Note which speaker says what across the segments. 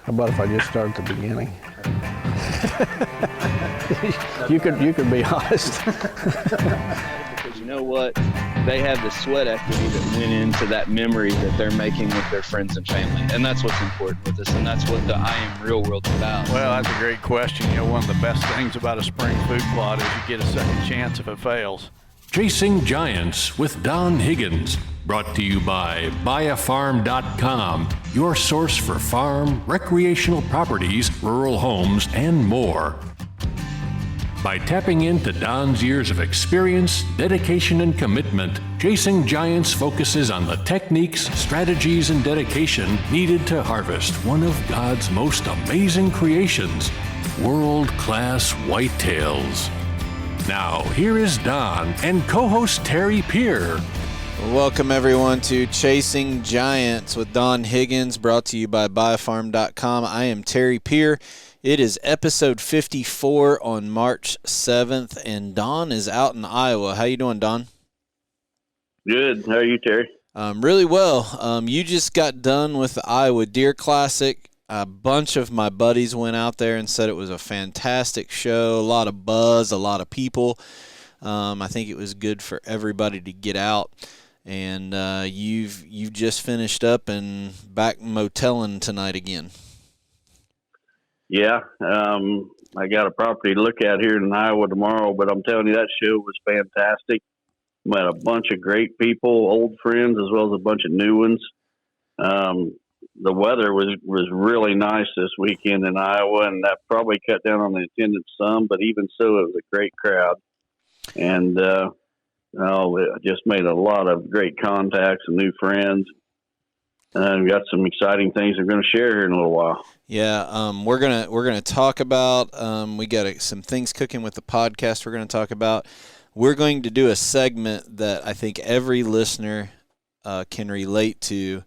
Speaker 1: How about if I just start at the beginning? You could be honest.
Speaker 2: Because you know what? They have the sweat equity that went into that memory that they're making with their friends and family. And that's what's important with us. And that's what the I Am Real world's about.
Speaker 3: Well, that's a great question. You know, one of the best things about a spring food plot is you get a second chance if it fails.
Speaker 4: Chasing Giants with Don Higgins. Brought to you by buyafarm.com, your source for farm, recreational properties, rural homes, and more. By tapping into Don's years of experience, dedication, and commitment, Chasing Giants focuses on the techniques, strategies, and dedication needed to harvest one of God's most amazing creations, world-class whitetails. Now, here is Don and co-host Terry Peer.
Speaker 5: Welcome, everyone, to Chasing Giants with Don Higgins, brought to you by buyafarm.com. I am Terry Peer. It is episode 54 on March 7th, and Don is out in Iowa. How you doing, Don?
Speaker 6: Good. How are you, Terry?
Speaker 5: Really well. You just got done with the Iowa Deer Classic. A bunch of my buddies went out there and said it was a fantastic show, a lot of buzz, a lot of people. I think it was good for everybody to get out. And you've just finished up and back motelling tonight again.
Speaker 6: Yeah, I got a property to look at here in Iowa tomorrow, but I'm telling you, that show was fantastic. Met a bunch of great people, old friends, as well as a bunch of new ones. The weather was really nice this weekend in Iowa, and that probably cut down on the attendance some, but even so, it was a great crowd. And it just made a lot of great contacts and new friends. We've got some exciting things we're going to share here in a little while.
Speaker 5: Yeah, we're gonna talk about. We got some things cooking with the podcast. We're going to talk about. We're going to do a segment that I think every listener can relate to,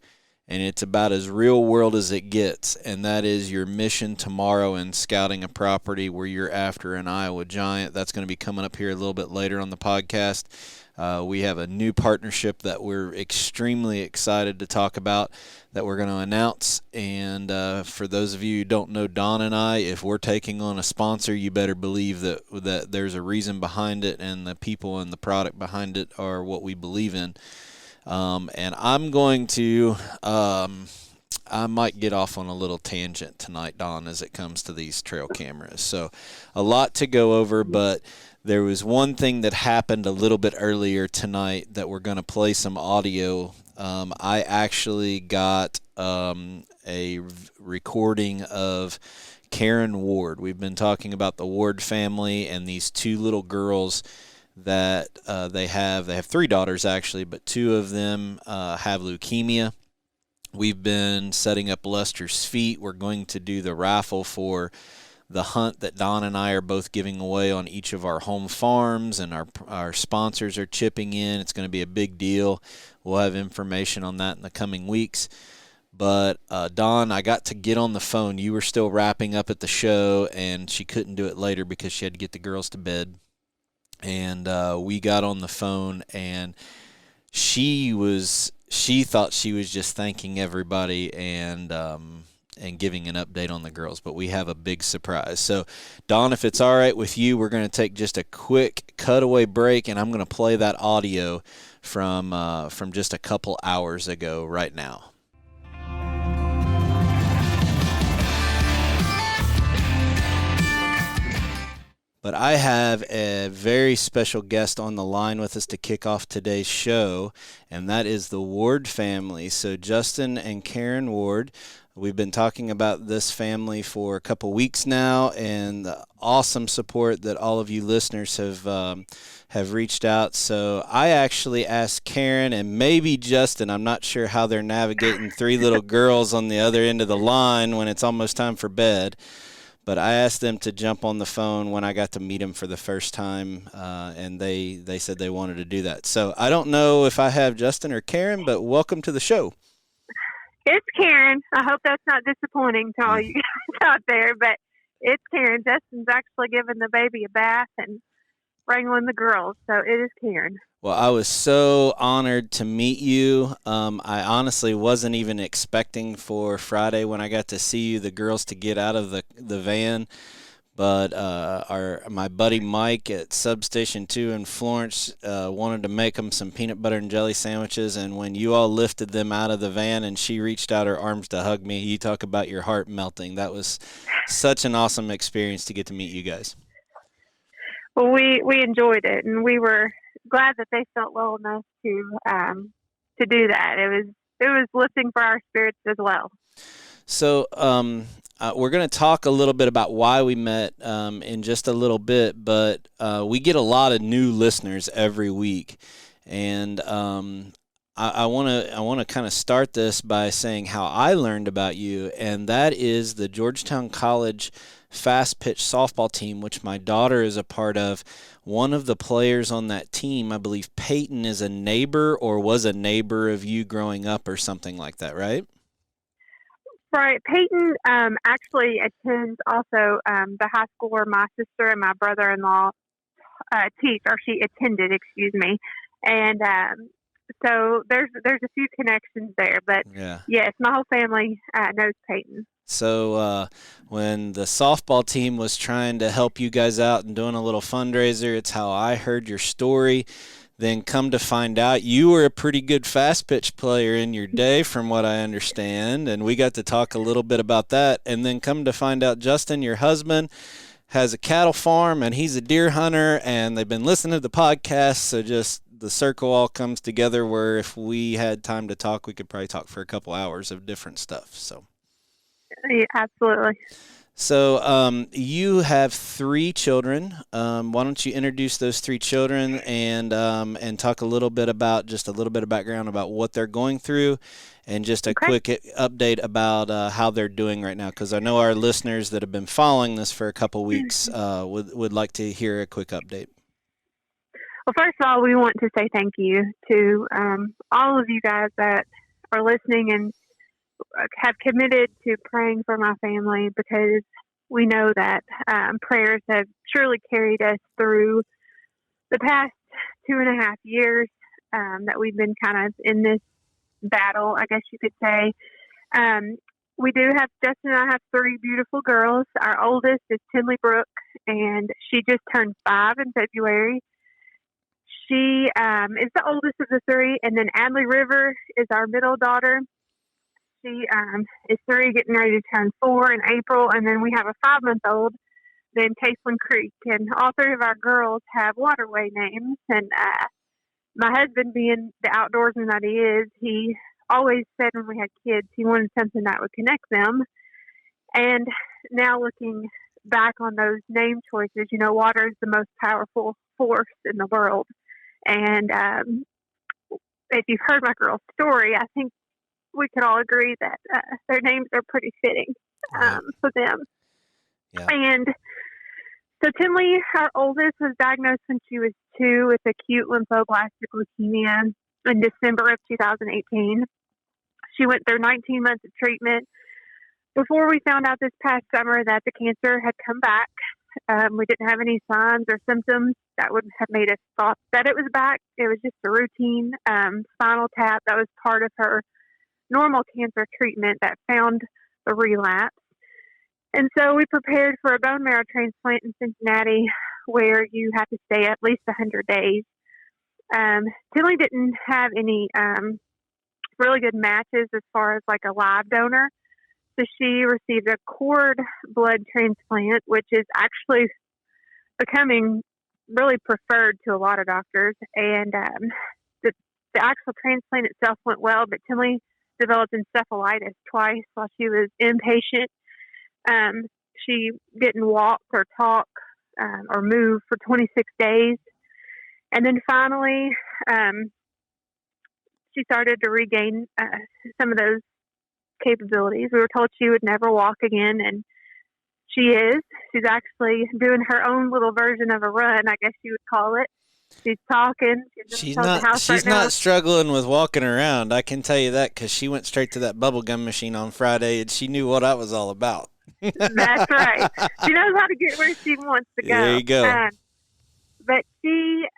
Speaker 5: and it's about as real world as it gets, and that is your mission tomorrow in scouting a property where you're after an Iowa Giant. That's going to be coming up here a little bit later on the podcast. We have a new partnership that we're extremely excited to talk about that we're going to announce. And for those of you who don't know Don and I, if we're taking on a sponsor, you better believe that there's a reason behind it, and the people and the product behind it are what we believe in. And I'm going to I might get off on a little tangent tonight, Don, as it comes to these trail cameras. So a lot to go over, but there was one thing that happened a little bit earlier tonight that we're going to play some audio. I actually got a recording of Karen Ward. We've been talking about the Ward family and these two little girls that they have. They have three daughters, actually, but two of them have leukemia. We've been setting up Lester's feet. We're going to do the raffle for the hunt that Don and I are both giving away on each of our home farms, and our sponsors are chipping in. It's going to be a big deal. We'll have information on that in the coming weeks. But Don, I got to get on the phone. You were still wrapping up at the show, and she couldn't do it later because she had to get the girls to bed. And we got on the phone, and she thought she was just thanking everybody and giving an update on the girls, but we have a big surprise. So, Don, if it's all right with you, we're going to take just a quick cutaway break, and I'm going to play that audio from just a couple hours ago right now. But I have a very special guest on the line with us to kick off today's show, and that is the Ward family. So Justin and Karen Ward, we've been talking about this family for a couple weeks now, and the awesome support that all of you listeners have reached out. So I actually asked Karen and maybe Justin, I'm not sure how they're navigating three little girls on the other end of the line when it's almost time for bed. But I asked them to jump on the phone when I got to meet them for the first time, and they said they wanted to do that. So I don't know if I have Justin or Karen, but welcome to the show.
Speaker 7: It's Karen. I hope that's not disappointing to all you guys out there, but it's Karen. Justin's actually giving the baby a bath, and wrangling the girls. So it is Karen.
Speaker 5: Well, I was so honored to meet you. I honestly wasn't even expecting for Friday when I got to see you, the girls, to get out of the van. But my buddy Mike at Substation 2 in Florence wanted to make them some peanut butter and jelly sandwiches. And when you all lifted them out of the van and she reached out her arms to hug me, you talk about your heart melting. That was such an awesome experience to get to meet you guys.
Speaker 7: Well, we enjoyed it, and we were glad that they felt well enough to do that. It was lifting for our spirits as well.
Speaker 5: So we're going to talk a little bit about why we met in just a little bit, but we get a lot of new listeners every week, and I want to kind of start this by saying how I learned about you, and that is the Georgetown College fast pitch softball team, which my daughter is a part of. One of the players on that team, I believe Peyton, is a neighbor or was a neighbor of you growing up or something like that, right?
Speaker 7: Right. Peyton actually attends also the high school where my sister and my brother-in-law teach, or she attended, excuse me. And so there's a few connections there. But, yes, my whole family knows Peyton.
Speaker 5: So when the softball team was trying to help you guys out and doing a little fundraiser, it's how I heard your story. Then come to find out you were a pretty good fast pitch player in your day, from what I understand, and we got to talk a little bit about that. And then come to find out Justin, your husband, has a cattle farm, and he's a deer hunter, and they've been listening to the podcast, so just the circle all comes together where if we had time to talk, we could probably talk for a couple hours of different stuff. So.
Speaker 7: Yeah, absolutely.
Speaker 5: So you have 3 children. Why don't you introduce those 3 children and talk a little bit about just a little bit of background about what they're going through, and just a quick update about how they're doing right now, because I know our listeners that have been following this for a couple weeks would like to hear a quick update.
Speaker 7: Well, first of all, we want to say thank you to all of you guys that are listening and have committed to praying for my family, because we know that prayers have surely carried us through the past 2.5 years that we've been kind of in this battle, I guess you could say. We do have, Justin and I have 3 beautiful girls. Our oldest is Tinley Brooke, and she just turned 5 in February. She is the oldest of the 3, and then Adley River is our middle daughter. She is 3, getting ready to turn 4 in April, and then we have a 5-month-old named Caitlin Creek. And all 3 of our girls have waterway names. And my husband, being the outdoorsman that he is, he always said when we had kids, he wanted something that would connect them. And now looking back on those name choices, you know, water is the most powerful force in the world. And if you've heard my girl's story, I think we could all agree that their names are pretty fitting for them. Yeah. And so Tinley, our oldest, was diagnosed when she was 2 with acute lymphoblastic leukemia in December of 2018. She went through 19 months of treatment before we found out this past summer that the cancer had come back. We didn't have any signs or symptoms that would have made us thought that it was back. It was just a routine spinal tap that was part of her normal cancer treatment that found the relapse. And so we prepared for a bone marrow transplant in Cincinnati, where you have to stay at least 100 days. Tinley didn't have any really good matches as far as like a live donor. So she received a cord blood transplant, which is actually becoming really preferred to a lot of doctors. And the actual transplant itself went well, but Tinley developed encephalitis twice while she was inpatient. She didn't walk or talk or move for 26 days. And then finally, she started to regain some of those capabilities. We were told she would never walk again, and she is. She's actually doing her own little version of a run, I guess you would call it. She's talking.
Speaker 5: She's not struggling with walking around. I can tell you that, because she went straight to that bubblegum machine on Friday, and she knew what I was all about.
Speaker 7: That's right. She knows how to get where she wants to go.
Speaker 5: There you go.
Speaker 7: but she's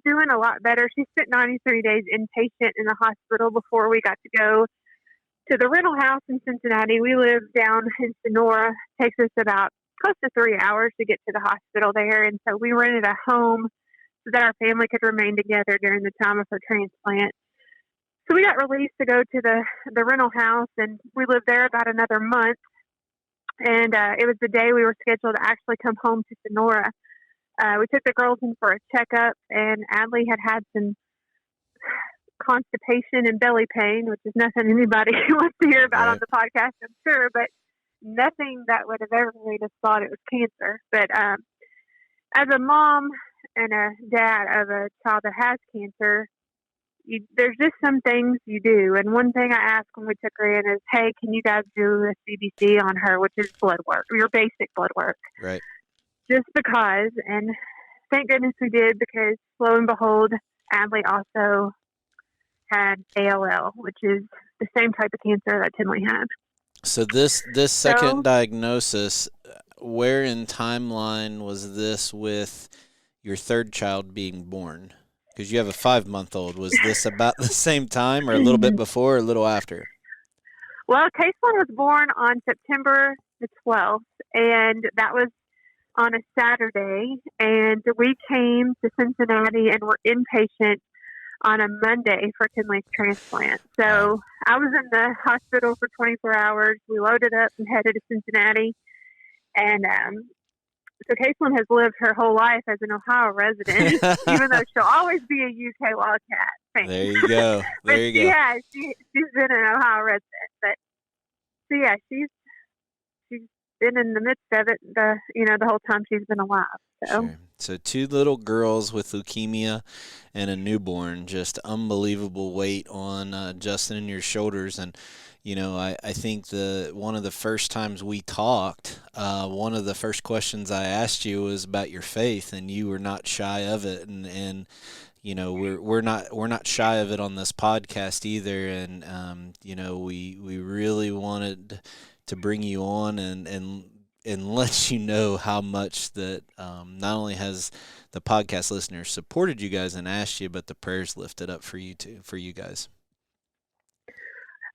Speaker 7: doing a lot better. She spent 93 days inpatient in the hospital before we got to go to the rental house in Cincinnati. We live down in Sonora. It takes us about close to 3 hours to get to the hospital there. And so we rented a home so that our family could remain together during the time of her transplant. So we got released to go to the rental house, and we lived there about another month. And it was the day we were scheduled to actually come home to Sonora. We took the girls in for a checkup, and Adley had some constipation and belly pain, which is nothing anybody wants to hear about on the podcast, I'm sure, but nothing that would have ever made us thought it was cancer. But as a mom and a dad of a child that has cancer, there's just some things you do. And one thing I asked when we took her in is, hey, can you guys do a CBC on her, which is blood work, your basic blood work.
Speaker 5: Right.
Speaker 7: Just because, and thank goodness we did, because lo and behold, Adley also had ALL, which is the same type of cancer that Tinley had.
Speaker 5: So this second diagnosis, where in timeline was this with your third child being born? Because you have a 5-month-old. Was this about the same time, or a little bit before, or a little after?
Speaker 7: Well, Caitlin was born on September the 12th, and that was on a Saturday. And we came to Cincinnati and were inpatient on a Monday for Tinley's transplant. So I was in the hospital for 24 hours. We loaded up and headed to Cincinnati. And so Caitlin has lived her whole life as an Ohio resident, even though she'll always be a UK Wildcat fan.
Speaker 5: There you go. There you go.
Speaker 7: Yeah, she's been an Ohio resident. But so yeah, she's been in the midst of it the whole time she's been alive. So.
Speaker 5: Sure. So 2 little girls with leukemia and a newborn, just unbelievable weight on Justin and your shoulders. And I think one of the first times we talked, one of the first questions I asked you was about your faith, and you were not shy of it. And we're not shy of it on this podcast either. And we really wanted to bring you on and let you know how much that not only has the podcast listeners supported you guys and asked you, but the prayers lifted up for you guys.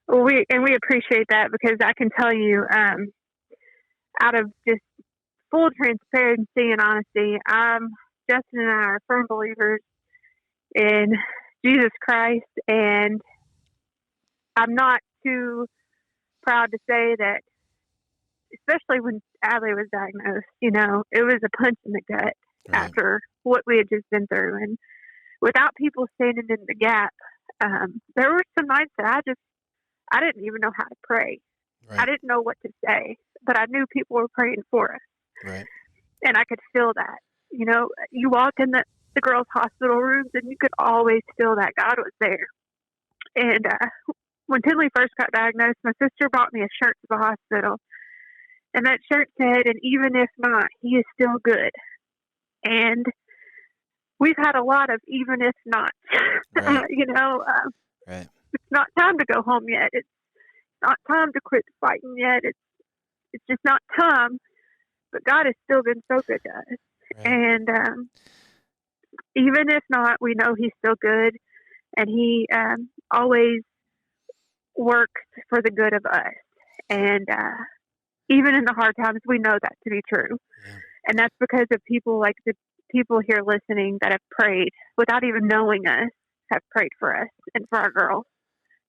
Speaker 7: Well, we appreciate that, because I can tell you, out of just full transparency and honesty, Justin and I are firm believers in Jesus Christ, and I'm not too proud to say that, especially when Adley was diagnosed, it was a punch in the gut after what we had just been through. And without people standing in the gap, there were some nights that I didn't even know how to pray. Right. I didn't know what to say, but I knew people were praying for us. Right. And I could feel that. You walk in the girls' hospital rooms and you could always feel that God was there. And when Tinley first got diagnosed, my sister brought me a shirt to the hospital. And that shirt said, "And even if not, he is still good." And we've had a lot of even if not. Right.
Speaker 5: Right.
Speaker 7: It's not time to go home yet. It's not time to quit fighting yet. It's just not time. But God has still been so good to us. Right. And even if not, we know he's still good. And he always works for the good of us. And even in the hard times, we know that to be true. Yeah. And that's because of people like the people here listening that have prayed without even knowing us, have prayed for us and for our girls.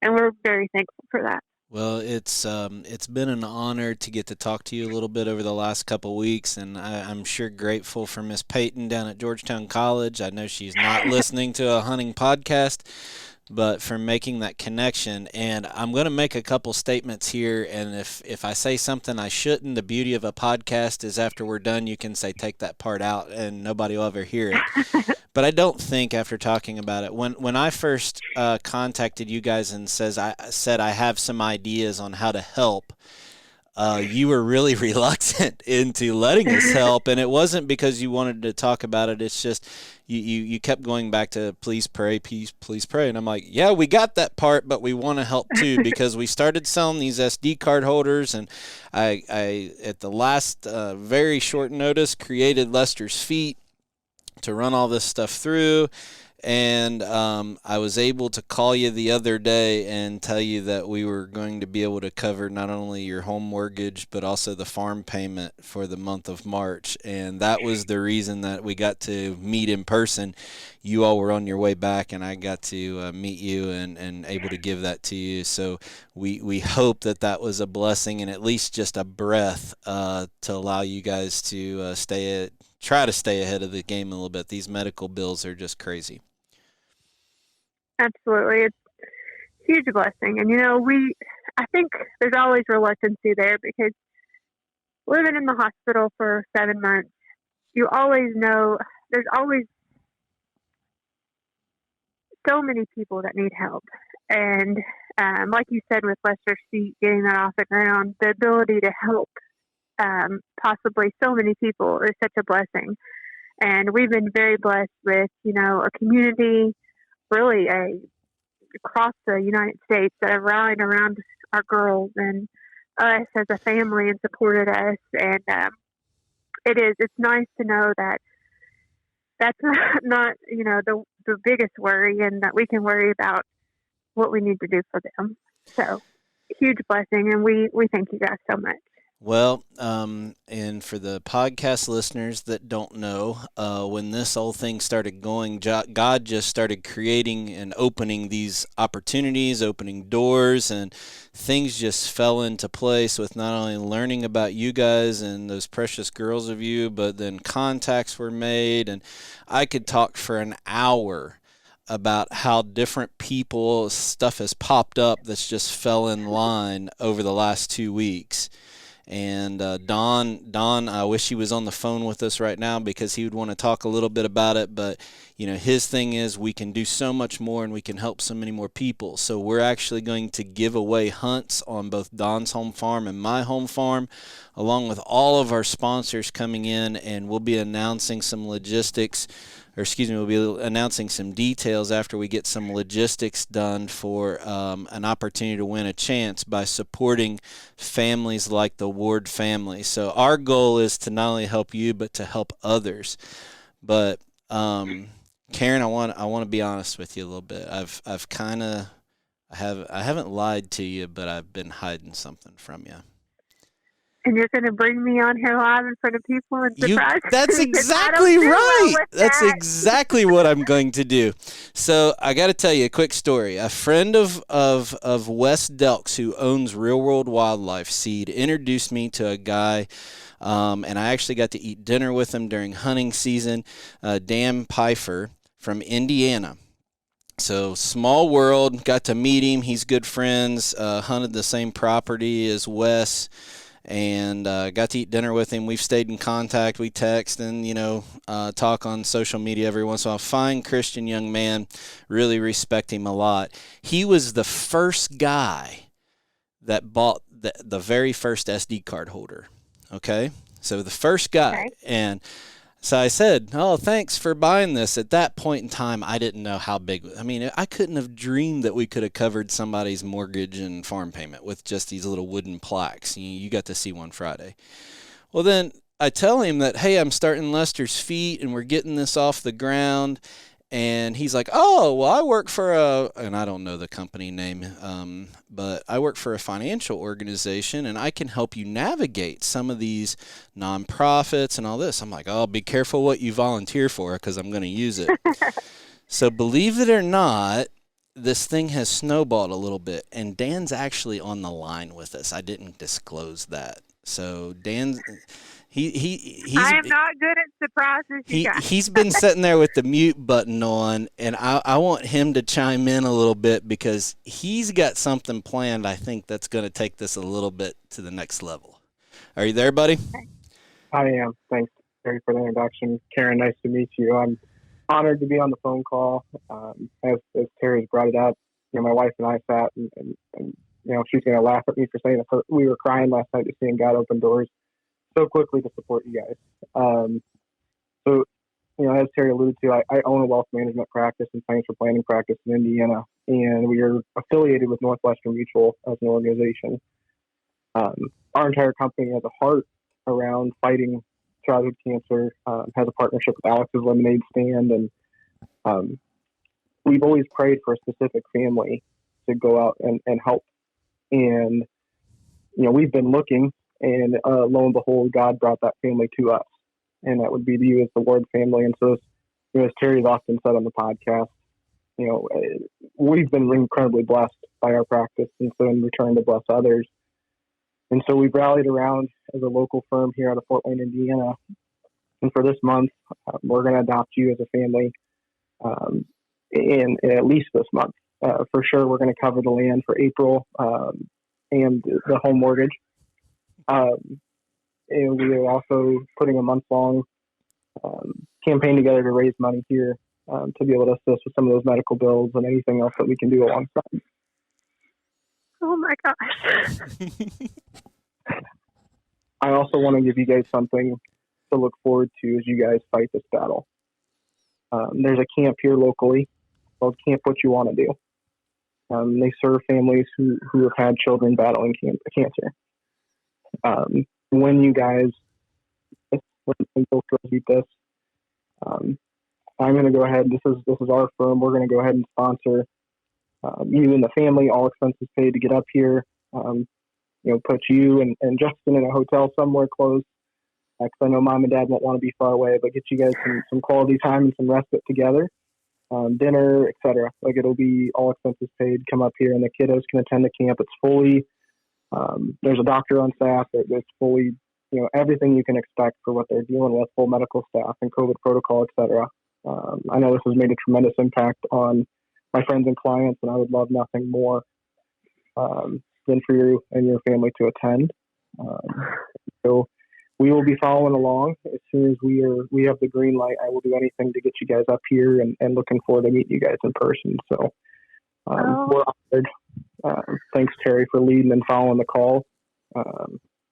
Speaker 7: And we're very thankful for that.
Speaker 5: Well, it's been an honor to get to talk to you a little bit over the last couple weeks, and I'm sure grateful for Miss Peyton down at Georgetown College. I know she's not listening to a hunting podcast, but for making that connection. And I'm going to make a couple statements here, and if I say something I shouldn't, the beauty of a podcast is after we're done, you can say, take that part out, and nobody will ever hear it. But I don't think, after talking about it, when I first contacted you guys and said I have some ideas on how to help, you were really reluctant into letting us help, and it wasn't because you wanted to talk about it. It's just you kept going back to please pray, please pray, and I'm like, yeah, we got that part, but we want to help too, because we started selling these SD card holders, and I at the last very short notice created Lester's Feet to run all this stuff through. And I was able to call you the other day and tell you that we were going to be able to cover not only your home mortgage, but also the farm payment for the month of March. And that was the reason that we got to meet in person. You all were on your way back, and I got to meet you and able to give that to you. So we hope that was a blessing and at least just a breath to allow you guys to try to stay ahead of the game a little bit. These medical bills are just crazy.
Speaker 7: Absolutely. It's a huge blessing. And, I think there's always reluctancy there because living in the hospital for 7 months, you always know there's always so many people that need help. And like you said with Lester's feet, getting that off the ground, the ability to help possibly so many people is such a blessing. And we've been very blessed with, a community really across the United States that have rallied around our girls and us as a family and supported us. And it's nice to know that that's not the biggest worry, and that we can worry about what we need to do for them. So huge blessing, and we thank you guys so much.
Speaker 5: Well, and for the podcast listeners that don't know, when this whole thing started going, God just started creating and opening these opportunities, opening doors, and things just fell into place with not only learning about you guys and those precious girls of you, but then contacts were made, and I could talk for an hour about how different people, stuff has popped up that's just fell in line over the last 2 weeks. And Don, I wish he was on the phone with us right now because he would want to talk a little bit about it. But, his thing is we can do so much more and we can help so many more people. So we're actually going to give away hunts on both Don's home farm and my home farm, along with all of our sponsors coming in, and we'll be announcing some we'll be announcing some details after we get some logistics done for an opportunity to win a chance by supporting families like the Ward family. So our goal is to not only help you, but to help others. But Karen, I want to be honest with you a little bit. I haven't lied to you, but I've been hiding something from you.
Speaker 7: And you're going to bring me on here live in front of people and surprise me?
Speaker 5: That's exactly right. That's exactly what I'm going to do. So I got to tell you a quick story. A friend of Wes Delks, who owns Real World Wildlife Seed, introduced me to a guy, and I actually got to eat dinner with him during hunting season, Dan Pfeiffer from Indiana. So small world, got to meet him. He's good friends, hunted the same property as Wes. And got to eat dinner with him. We've stayed in contact. We text and, talk on social media every once in a while. Fine Christian young man. Really respect him a lot. He was the first guy that bought the very first SD card holder. Okay? So the first guy. Okay. And so I said, oh, thanks for buying this. At that point in time, I didn't know how big. I mean, I couldn't have dreamed that we could have covered somebody's mortgage and farm payment with just these little wooden plaques. You got to see one Friday. Well, then I tell him that, hey, I'm starting Lester's feet, and we're getting this off the ground. And he's like, oh, well, I work for and I don't know the company name, but I work for a financial organization, and I can help you navigate some of these nonprofits and all this. I'm like, oh, be careful what you volunteer for because I'm going to use it. So believe it or not, this thing has snowballed a little bit, and Dan's actually on the line with us. I didn't disclose that. So Dan's... I
Speaker 7: am not good at surprises, you guys.
Speaker 5: He's been sitting there with the mute button on, and I want him to chime in a little bit because he's got something planned, I think, that's going to take this a little bit to the next level. Are you there, buddy?
Speaker 8: I am. Thanks, Terry, for the introduction. Karen, nice to meet you. I'm honored to be on the phone call. As Terry's brought it up, my wife and I sat, and she's going to laugh at me for saying that we were crying last night just seeing God open doors so quickly to support you guys. As Terry alluded to, I own a wealth management practice and financial planning practice in Indiana, and we are affiliated with Northwestern Mutual as an organization. Our entire company has a heart around fighting childhood cancer, has a partnership with Alex's Lemonade Stand, and we've always prayed for a specific family to go out and help. And, we've been looking, and lo and behold, God brought that family to us. And that would be you as the Ward family. And so, as Terry's often said on the podcast, we've been incredibly blessed by our practice, and so in return to bless others. And so we've rallied around as a local firm here out of Fort Wayne, Indiana. And for this month, we're going to adopt you as a family in at least this month. For sure, we're going to cover the land for April and the home mortgage. And we are also putting a month-long campaign together to raise money here to be able to assist with some of those medical bills and anything else that we can do alongside.
Speaker 7: Oh my gosh.
Speaker 8: I also want to give you guys something to look forward to as you guys fight this battle. There's a camp here locally called Camp What You Want to Do. They serve families who have had children battling cancer. When you guys, when both girls eat this, I'm going to go ahead. This is our firm. We're going to go ahead and sponsor you and the family, all expenses paid to get up here. Put you and Justin in a hotel somewhere close. Because I know mom and dad won't want to be far away, but get you guys some quality time and some respite together, dinner, etc. Like, it'll be all expenses paid. Come up here, and the kiddos can attend the camp. It's fully. There's a doctor on staff. It's fully, everything you can expect for what they're dealing with. Full medical staff and COVID protocol, etc. I know this has made a tremendous impact on my friends and clients, and I would love nothing more than for you and your family to attend. So we will be following along. As soon as we have the green light, I will do anything to get you guys up here, and looking forward to meeting you guys in person. So we're honored. Thanks, Terry, for leading and following the call.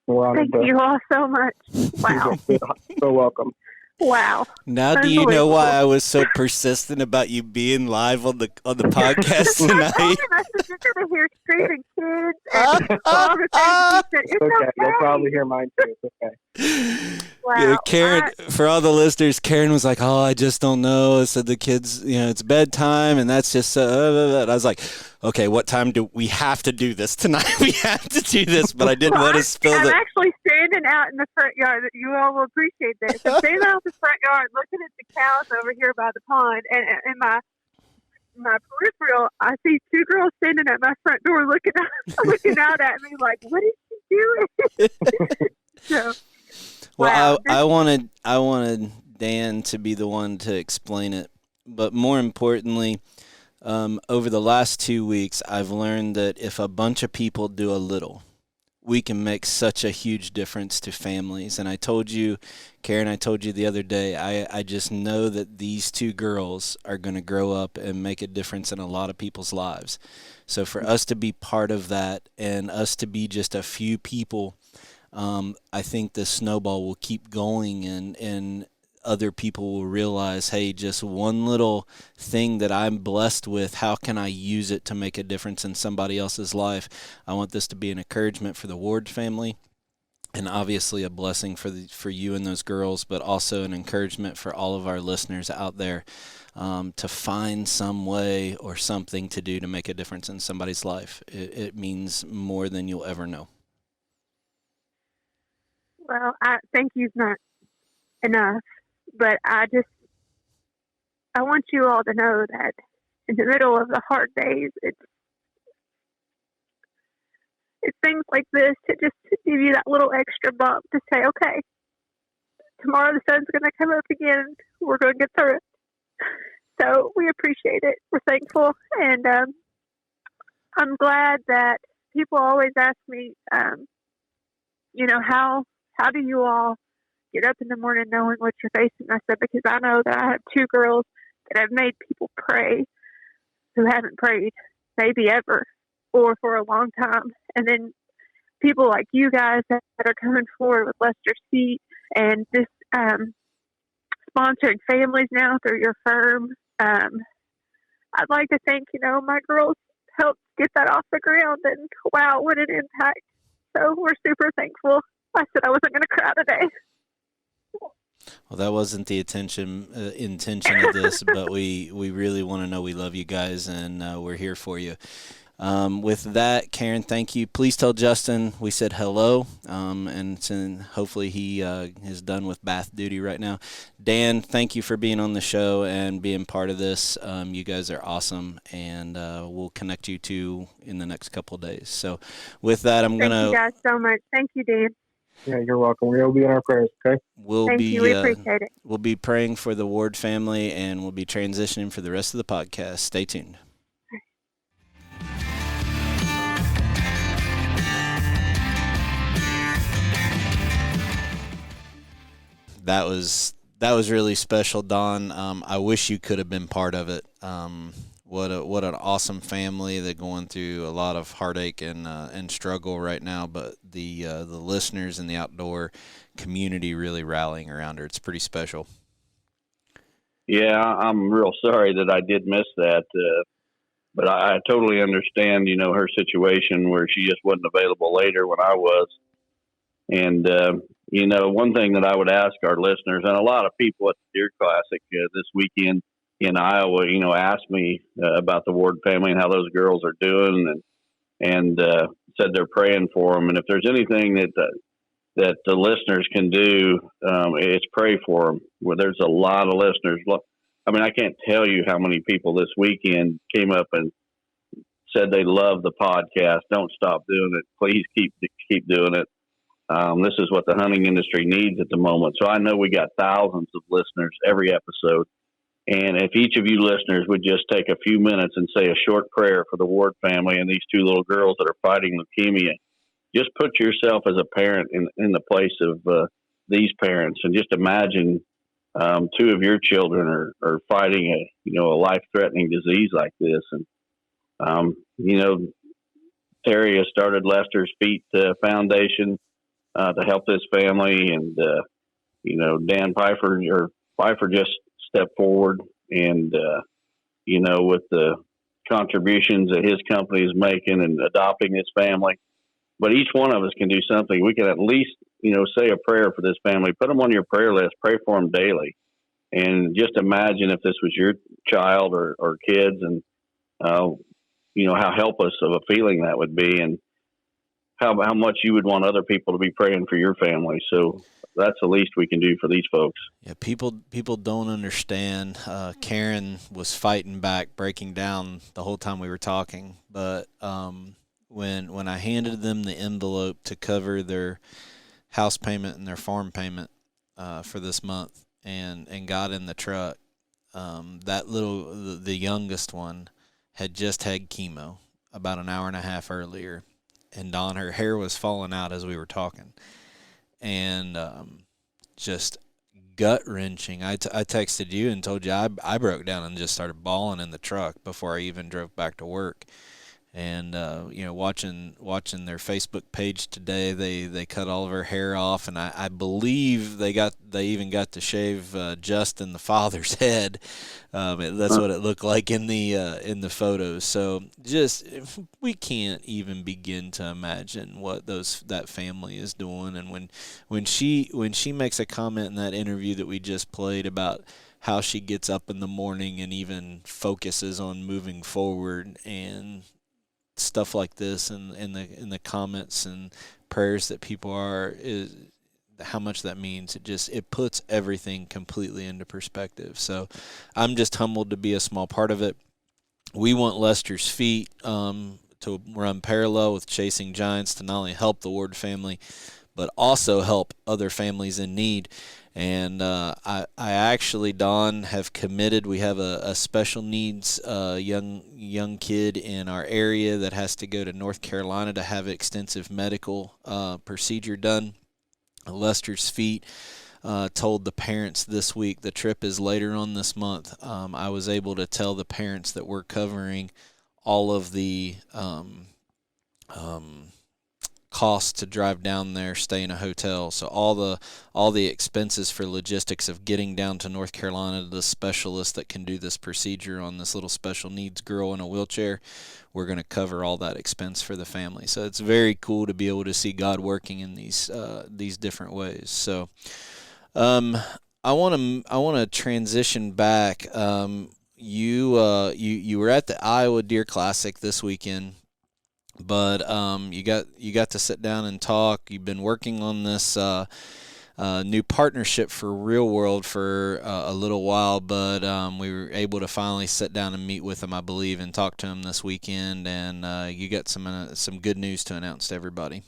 Speaker 8: We're honored.
Speaker 7: Thank you all so much. Wow.
Speaker 8: You're so welcome.
Speaker 7: Wow.
Speaker 5: Now do you know why I was so persistent about you being live on the podcast tonight?
Speaker 7: I said, you're going to hear screaming kids and all the things. It's okay.
Speaker 8: You'll probably hear mine too. It's okay.
Speaker 7: Wow.
Speaker 5: Yeah, Karen, for all the listeners, Karen was like, "Oh, I just don't know." I said the kids, it's bedtime, and that's just. I was like, "Okay, what time do we have to do this tonight? We have to do this." But I didn't want to spill
Speaker 7: I'm
Speaker 5: the.
Speaker 7: actually standing out in the front yard. You all will appreciate this. I'm standing out in the front yard, looking at the cows over here by the pond, and in my peripheral, I see two girls standing at my front door, looking out at me like, "What is she doing?" So.
Speaker 5: Well,
Speaker 7: wow.
Speaker 5: I wanted Dan to be the one to explain it, but more importantly, over the last 2 weeks, I've learned that if a bunch of people do a little, we can make such a huge difference to families. And I told you, Karen, the other day, I just know that these two girls are going to grow up and make a difference in a lot of people's lives. So for us to be part of that and us to be just a few people, I think the snowball will keep going, and other people will realize, hey, just one little thing that I'm blessed with, how can I use it to make a difference in somebody else's life? I want this to be an encouragement for the Ward family, and obviously a blessing for you and those girls, but also an encouragement for all of our listeners out there to find some way or something to do to make a difference in somebody's life. It means more than you'll ever know.
Speaker 7: Well, I thank you's not enough, but I want you all to know that in the middle of the hard days, it's things like this to give you that little extra bump to say, okay, tomorrow the sun's going to come up again. We're going to get through it. So we appreciate it. We're thankful, and I'm glad that people always ask me, how do you all get up in the morning knowing what you're facing? I said, because I know that I have two girls that have made people pray who haven't prayed maybe ever or for a long time. And then people like you guys that are coming forward with Lester's Feet and this sponsoring families now through your firm. I'd like to think, my girls helped get that off the ground, and wow, what an impact. So we're super thankful. I said I wasn't going to cry today.
Speaker 5: Well, that wasn't the intention of this, but we really want to know we love you guys, and we're here for you. With that, Karen, thank you. Please tell Justin we said hello, and hopefully he is done with bath duty right now. Dan, thank you for being on the show and being part of this. You guys are awesome, and we'll connect you two in the next couple of days. So with that,
Speaker 7: Thank you guys so much. Thank you, Dan.
Speaker 8: Yeah, you're welcome. We'll be in our prayers, okay?
Speaker 7: Thank you. We appreciate it.
Speaker 5: We'll be praying for the Ward family, and we'll be transitioning for the rest of the podcast. Stay tuned. That was really special, Don. I wish you could have been part of it. What an awesome family. They're going through a lot of heartache and struggle right now, but the listeners and the outdoor community really rallying around her. It's pretty special.
Speaker 6: Yeah, I'm real sorry that I did miss that, but I totally understand, her situation where she just wasn't available later when I was. And, one thing that I would ask our listeners, and a lot of people at the Deer Classic this weekend in Iowa, asked me about the Ward family and how those girls are doing, and said they're praying for them. And if there's anything that the listeners can do, it's pray for them. Well, there's a lot of listeners. I mean, I can't tell you how many people this weekend came up and said they love the podcast. Don't stop doing it. Please keep doing it. This is what the hunting industry needs at the moment. So I know we got thousands of listeners every episode. And if each of you listeners would just take a few minutes and say a short prayer for the Ward family and these two little girls that are fighting leukemia, just put yourself as a parent in the place of these parents, and just imagine two of your children are fighting a life-threatening disease like this. And, Terry has started Lester's Feet Foundation to help this family, and Dan Pfeiffer just stepped forward, and with the contributions that his company is making and adopting this family. But each one of us can do something. We can at least say a prayer for this family. Put them on your prayer list. Pray for them daily, and just imagine if this was your child or kids, and how helpless of a feeling that would be, and how much you would want other people to be praying for your family. So that's the least we can do for these folks.
Speaker 5: Yeah, people don't understand. Karen was fighting back, breaking down the whole time we were talking. But when I handed them the envelope to cover their house payment and their farm payment for this month, and got in the truck, the youngest one had just had chemo about an hour and a half earlier. And Dawn, her hair was falling out as we were talking, and just gut-wrenching. I texted you and told you I broke down and just started bawling in the truck before I even drove back to work. And watching their Facebook page today, they cut all of her hair off, and I believe they even got to shave Justin, the father's head. That's what it looked like in the photos. So just we can't even begin to imagine what that family is doing. And when she makes a comment in that interview that we just played about how she gets up in the morning and even focuses on moving forward and stuff like this, and in the comments and prayers that people is how much that means. It puts everything completely into perspective. So I'm just humbled to be a small part of it. We want Lester's Feet to run parallel with Chasing Giants to not only help the Ward family, but also help other families in need. And I actually, Don, have committed. We have a special needs young kid in our area that has to go to North Carolina to have extensive medical procedure done. Lester's Feet told the parents this week, the trip is later on this month. I was able to tell the parents that we're covering all of the costs to drive down there, stay in a hotel. So all the expenses for logistics of getting down to North Carolina to the specialist that can do this procedure on this little special needs girl in a wheelchair, we're going to cover all that expense for the family. So it's very cool to be able to see God working in these different ways. So I want to transition back. You were at the Iowa Deer Classic this weekend, but you got to sit down and talk. You've been working on this new partnership for Real World for a little while, but we were able to finally sit down and meet with him, I believe, and talk to him this weekend. And you got some good news to announce to everybody.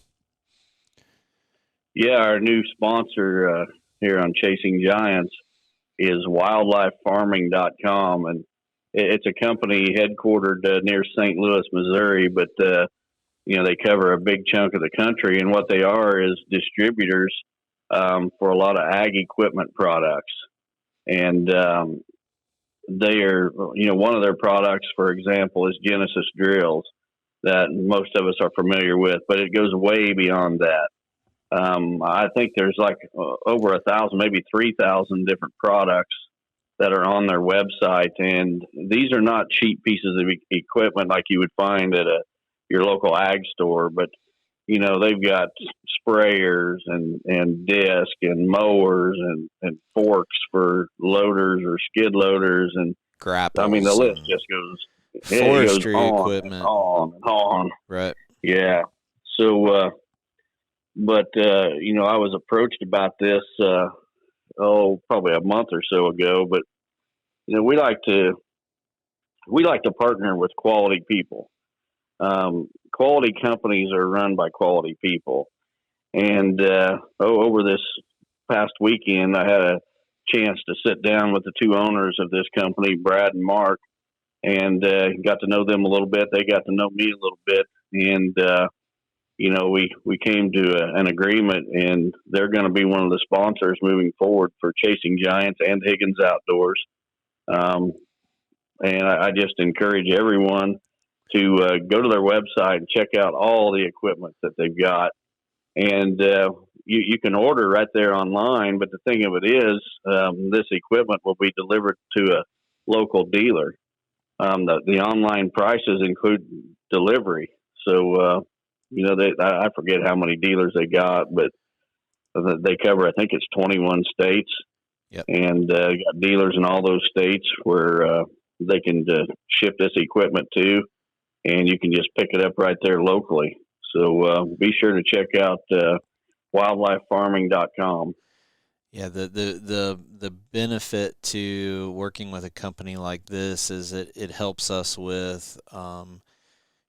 Speaker 6: Yeah, our new sponsor here on Chasing Giants is wildlifefarming.com, and it's a company headquartered near St. Louis, Missouri, but they cover a big chunk of the country, and what they are is distributors for a lot of ag equipment products. And they are, one of their products, for example, is Genesis drills that most of us are familiar with, but it goes way beyond that. I think there's like over 1,000, maybe 3,000 different products that are on their website. And these are not cheap pieces of equipment like you would find at your local ag store, but they've got sprayers and disc and mowers and forks for loaders or skid loaders. And
Speaker 5: grapples.
Speaker 6: I mean, the list just goes,
Speaker 5: forestry
Speaker 6: equipment. On and on.
Speaker 5: Right.
Speaker 6: Yeah. So, but I was approached about this, probably a month or so ago, but, we like to partner with quality people. Quality companies are run by quality people. And, over this past weekend, I had a chance to sit down with the two owners of this company, Brad and Mark, and, got to know them a little bit. They got to know me a little bit. And, we came to an agreement, and they're going to be one of the sponsors moving forward for Chasing Giants and Higgins Outdoors. And I just encourage everyone to go to their website and check out all the equipment that they've got. And you can order right there online, but the thing of it is, this equipment will be delivered to a local dealer. The online prices include delivery. So, I forget how many dealers they got, but they cover, I think it's 21 states.
Speaker 5: Yep.
Speaker 6: And got dealers in all those states where they can ship this equipment to, and you can just pick it up right there locally. So be sure to check out wildlifefarming.com.
Speaker 5: Yeah, the benefit to working with a company like this is it helps us with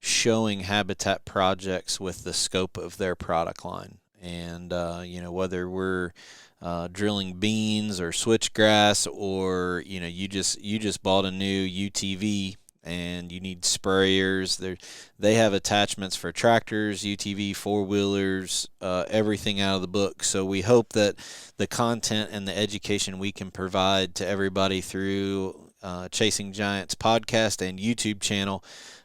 Speaker 5: showing Habitat projects with the scope of their product line. And, whether we're drilling beans or switchgrass, or, you just bought a new UTV and you need sprayers. They have attachments for tractors, UTV, four-wheelers, everything out of the book. So we hope that the content and the education we can provide to everybody through Chasing Giants podcast and YouTube channel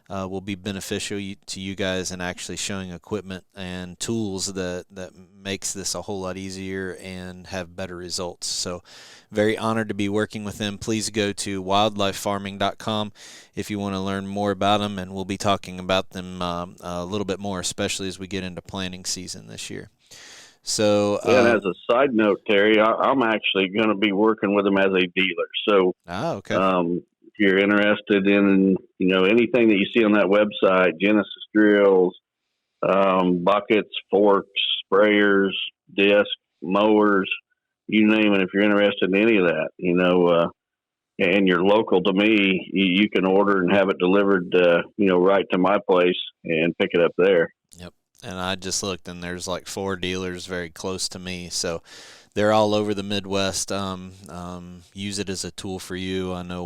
Speaker 5: will be beneficial to you guys in actually showing equipment and tools that makes this a whole lot easier and have better results. So very honored to be working with them. Please go to wildlifefarming.com if you want to learn more about them, and we'll be talking about them a little bit more, especially as we get into planting season this year. So,
Speaker 6: and as a side note, Terry, I'm actually going to be working with them as a dealer. So,
Speaker 5: okay.
Speaker 6: If you're interested in, anything that you see on that website, Genesis drills, buckets, forks, sprayers, disc, mowers, you name it. If you're interested in any of that, and you're local to me, you can order and have it delivered, right to my place and pick it up there.
Speaker 5: Yep. And I just looked, and there's like 4 dealers very close to me. So they're all over the Midwest. Use it as a tool for you. I know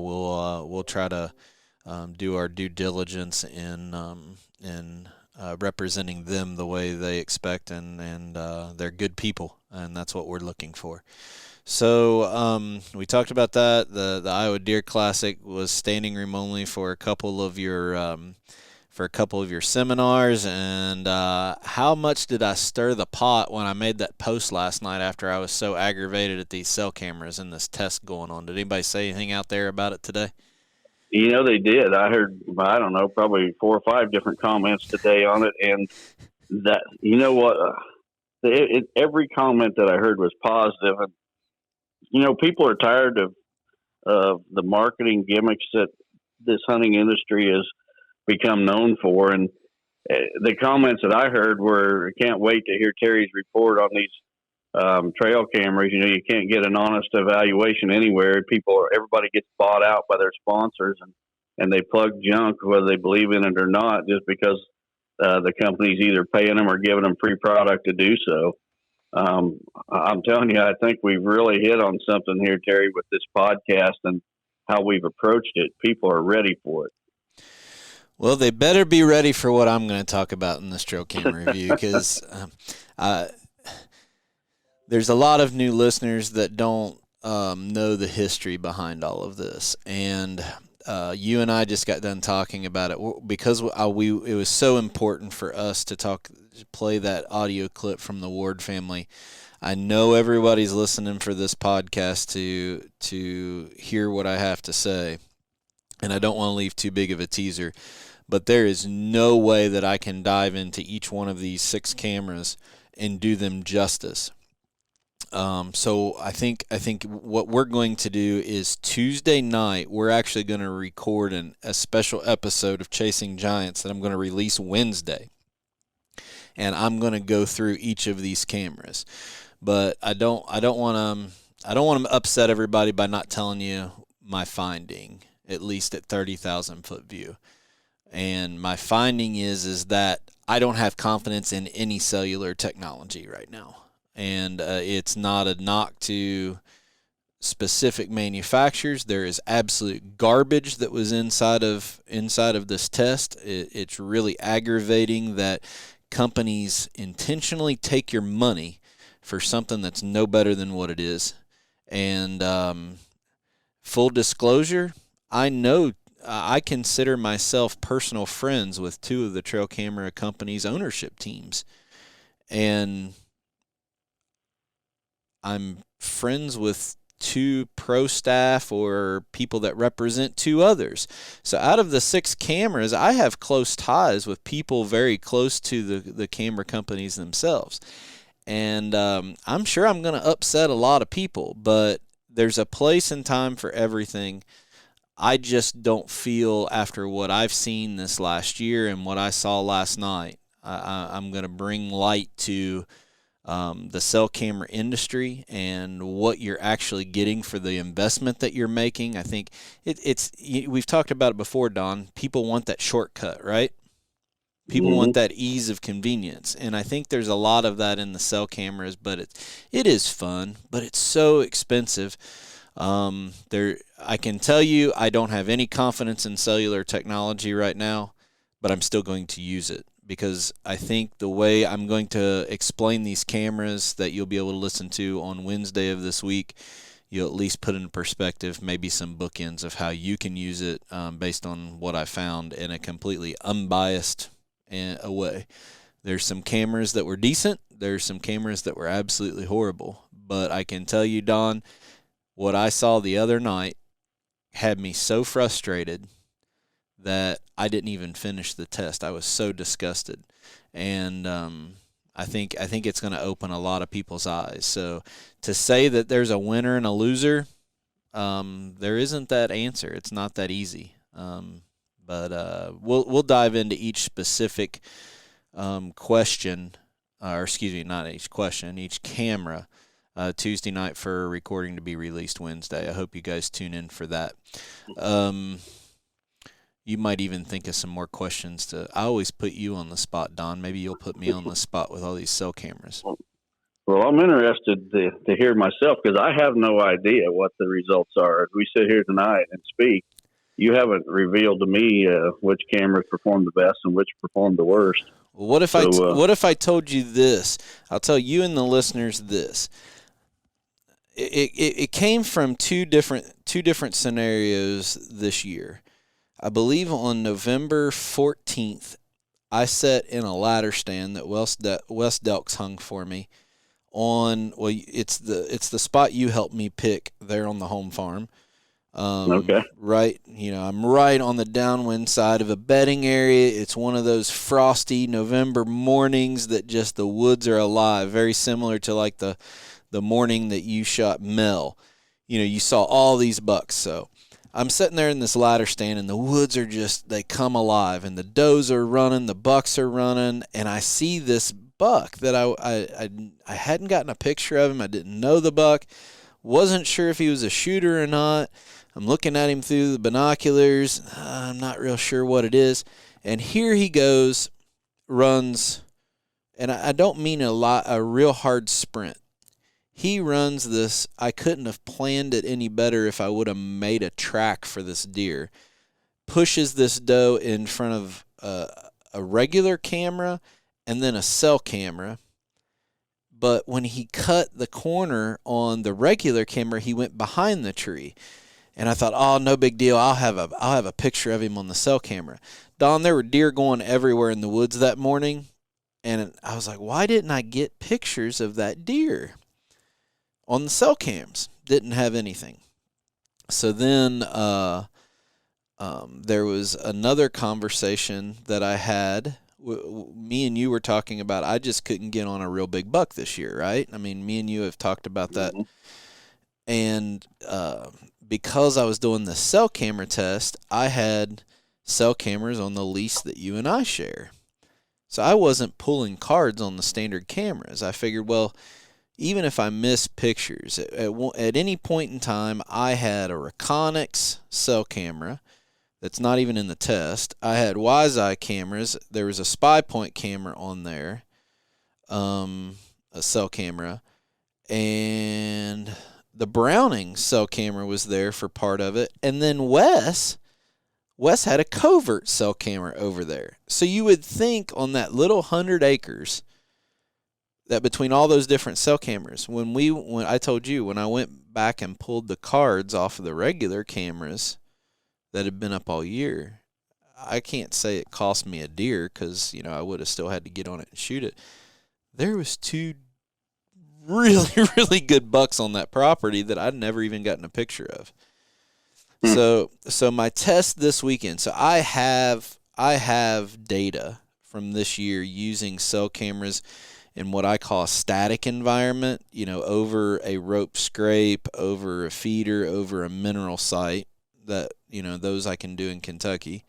Speaker 5: we'll try to do our due diligence in representing them the way they expect, and they're good people, and that's what we're looking for. So we talked about that. The Iowa Deer Classic was standing room only for a couple of your seminars, and how much did I stir the pot when I made that post last night after I was so aggravated at these cell cameras and this test going on? Did anybody say anything out there about it today?
Speaker 6: They did. I heard, I don't know, probably 4 or 5 different comments today on it, and that, every comment that I heard was positive, and people are tired of the marketing gimmicks that this hunting industry has become known for. And the comments that I heard were, I can't wait to hear Terry's report on these trail cameras. You can't get an honest evaluation anywhere. Everybody gets bought out by their sponsors, and they plug junk, whether they believe in it or not, just because the company's either paying them or giving them free product to do so. I'm telling you, I think we've really hit on something here, Terry, with this podcast and how we've approached it. People are ready for it.
Speaker 5: Well, they better be ready for what I'm going to talk about in this trail cam review, because there's a lot of new listeners that don't know the history behind all of this. And you and I just got done talking about it because it was so important for us to play that audio clip from the Ward family. I know everybody's listening for this podcast to hear what I have to say, and I don't want to leave too big of a teaser, but there is no way that I can dive into each one of these 6 cameras and do them justice. So I think what we're going to do is Tuesday night, we're actually going to record a special episode of Chasing Giants that I'm going to release Wednesday. And I'm going to go through each of these cameras. But I don't want to upset everybody by not telling you my finding, at least at 30,000 foot view. And my finding is that I don't have confidence in any cellular technology right now. And it's not a knock to specific manufacturers. There is absolute garbage that was inside of this test. It's really aggravating that companies intentionally take your money for something that's no better than what it is. And full disclosure, I consider myself personal friends with 2 of the trail camera companies' ownership teams. And I'm friends with 2 pro staff or people that represent 2 others. So out of the 6 cameras, I have close ties with people very close to the camera companies themselves. And I'm sure I'm going to upset a lot of people, but there's a place and time for everything. I just don't feel, after what I've seen this last year and what I saw last night, I'm going to bring light to the cell camera industry and what you're actually getting for the investment that you're making. I think we've talked about it before, Don. People want that shortcut, right? People want that ease of convenience. And I think there's a lot of that in the cell cameras, but it is fun, but it's so expensive. I can tell you I don't have any confidence in cellular technology right now, but I'm still going to use it. Because I think the way I'm going to explain these cameras that you'll be able to listen to on Wednesday of this week, you'll at least put in perspective maybe some bookends of how you can use it based on what I found in a completely unbiased way. There's some cameras that were decent. There's some cameras that were absolutely horrible. But I can tell you, Don, what I saw the other night had me so frustrated that I didn't even finish the test. I was so disgusted. And I think it's going to open a lot of people's eyes. So to say that there's a winner and a loser, there isn't that answer. It's not that easy. But we'll dive into each specific question, or excuse me, not each question, each camera Tuesday night for a recording to be released Wednesday. I hope you guys tune in for that. You might even think of some more questions I always put you on the spot, Don. Maybe you'll put me on the spot with all these cell cameras.
Speaker 6: Well, I'm interested to hear myself, because I have no idea what the results are. As we sit here tonight and speak, you haven't revealed to me which cameras performed the best and which performed the worst.
Speaker 5: Well, what if I told you this? I'll tell you and the listeners this. It came from two different scenarios this year. I believe on November 14th, I sat in a ladder stand that Wes Delks hung for me on. Well, it's the spot you helped me pick there on the home farm.
Speaker 6: Okay.
Speaker 5: Right, I'm right on the downwind side of a bedding area. It's one of those frosty November mornings that just the woods are alive. Very similar to like the morning that you shot Mel. you saw all these bucks. So I'm sitting there in this ladder stand, and the woods are they come alive, and the does are running, the bucks are running, and I see this buck that I hadn't gotten a picture of him. I didn't know the buck, wasn't sure if he was a shooter or not. I'm looking at him through the binoculars. I'm not real sure what it is. And here he goes, runs, and I don't mean a real hard sprint. He runs this. I couldn't have planned it any better if I would have made a track for this deer. Pushes this doe in front of a regular camera and then a cell camera. But when he cut the corner on the regular camera, he went behind the tree. And I thought, oh, no big deal. I'll have a picture of him on the cell camera. Don, there were deer going everywhere in the woods that morning. And I was like, why didn't I get pictures of that deer on the cell cams? Didn't have anything. So then there was another conversation that I had. Me and you were talking about, I just couldn't get on a real big buck this year, right? I mean, me and you have talked about that. And because I was doing the cell camera test, I had cell cameras on the lease that you and I share. So I wasn't pulling cards on the standard cameras. I figured, well, even if I miss pictures, at any point in time, I had a Reconyx cell camera that's not even in the test. I had Wise-Eye cameras. There was a Spy Point camera on there, a cell camera, and the Browning cell camera was there for part of it. And then Wes had a covert cell camera over there. So you would think on that little 100 acres that between all those different cell cameras, when I told you, when I went back and pulled the cards off of the regular cameras that had been up all year, I can't say it cost me a deer because, I would have still had to get on it and shoot it. There was 2 really, really good bucks on that property that I'd never even gotten a picture of. So my test this weekend. So I have data from this year using cell cameras in what I call a static environment, over a rope scrape, over a feeder, over a mineral site that, those I can do in Kentucky.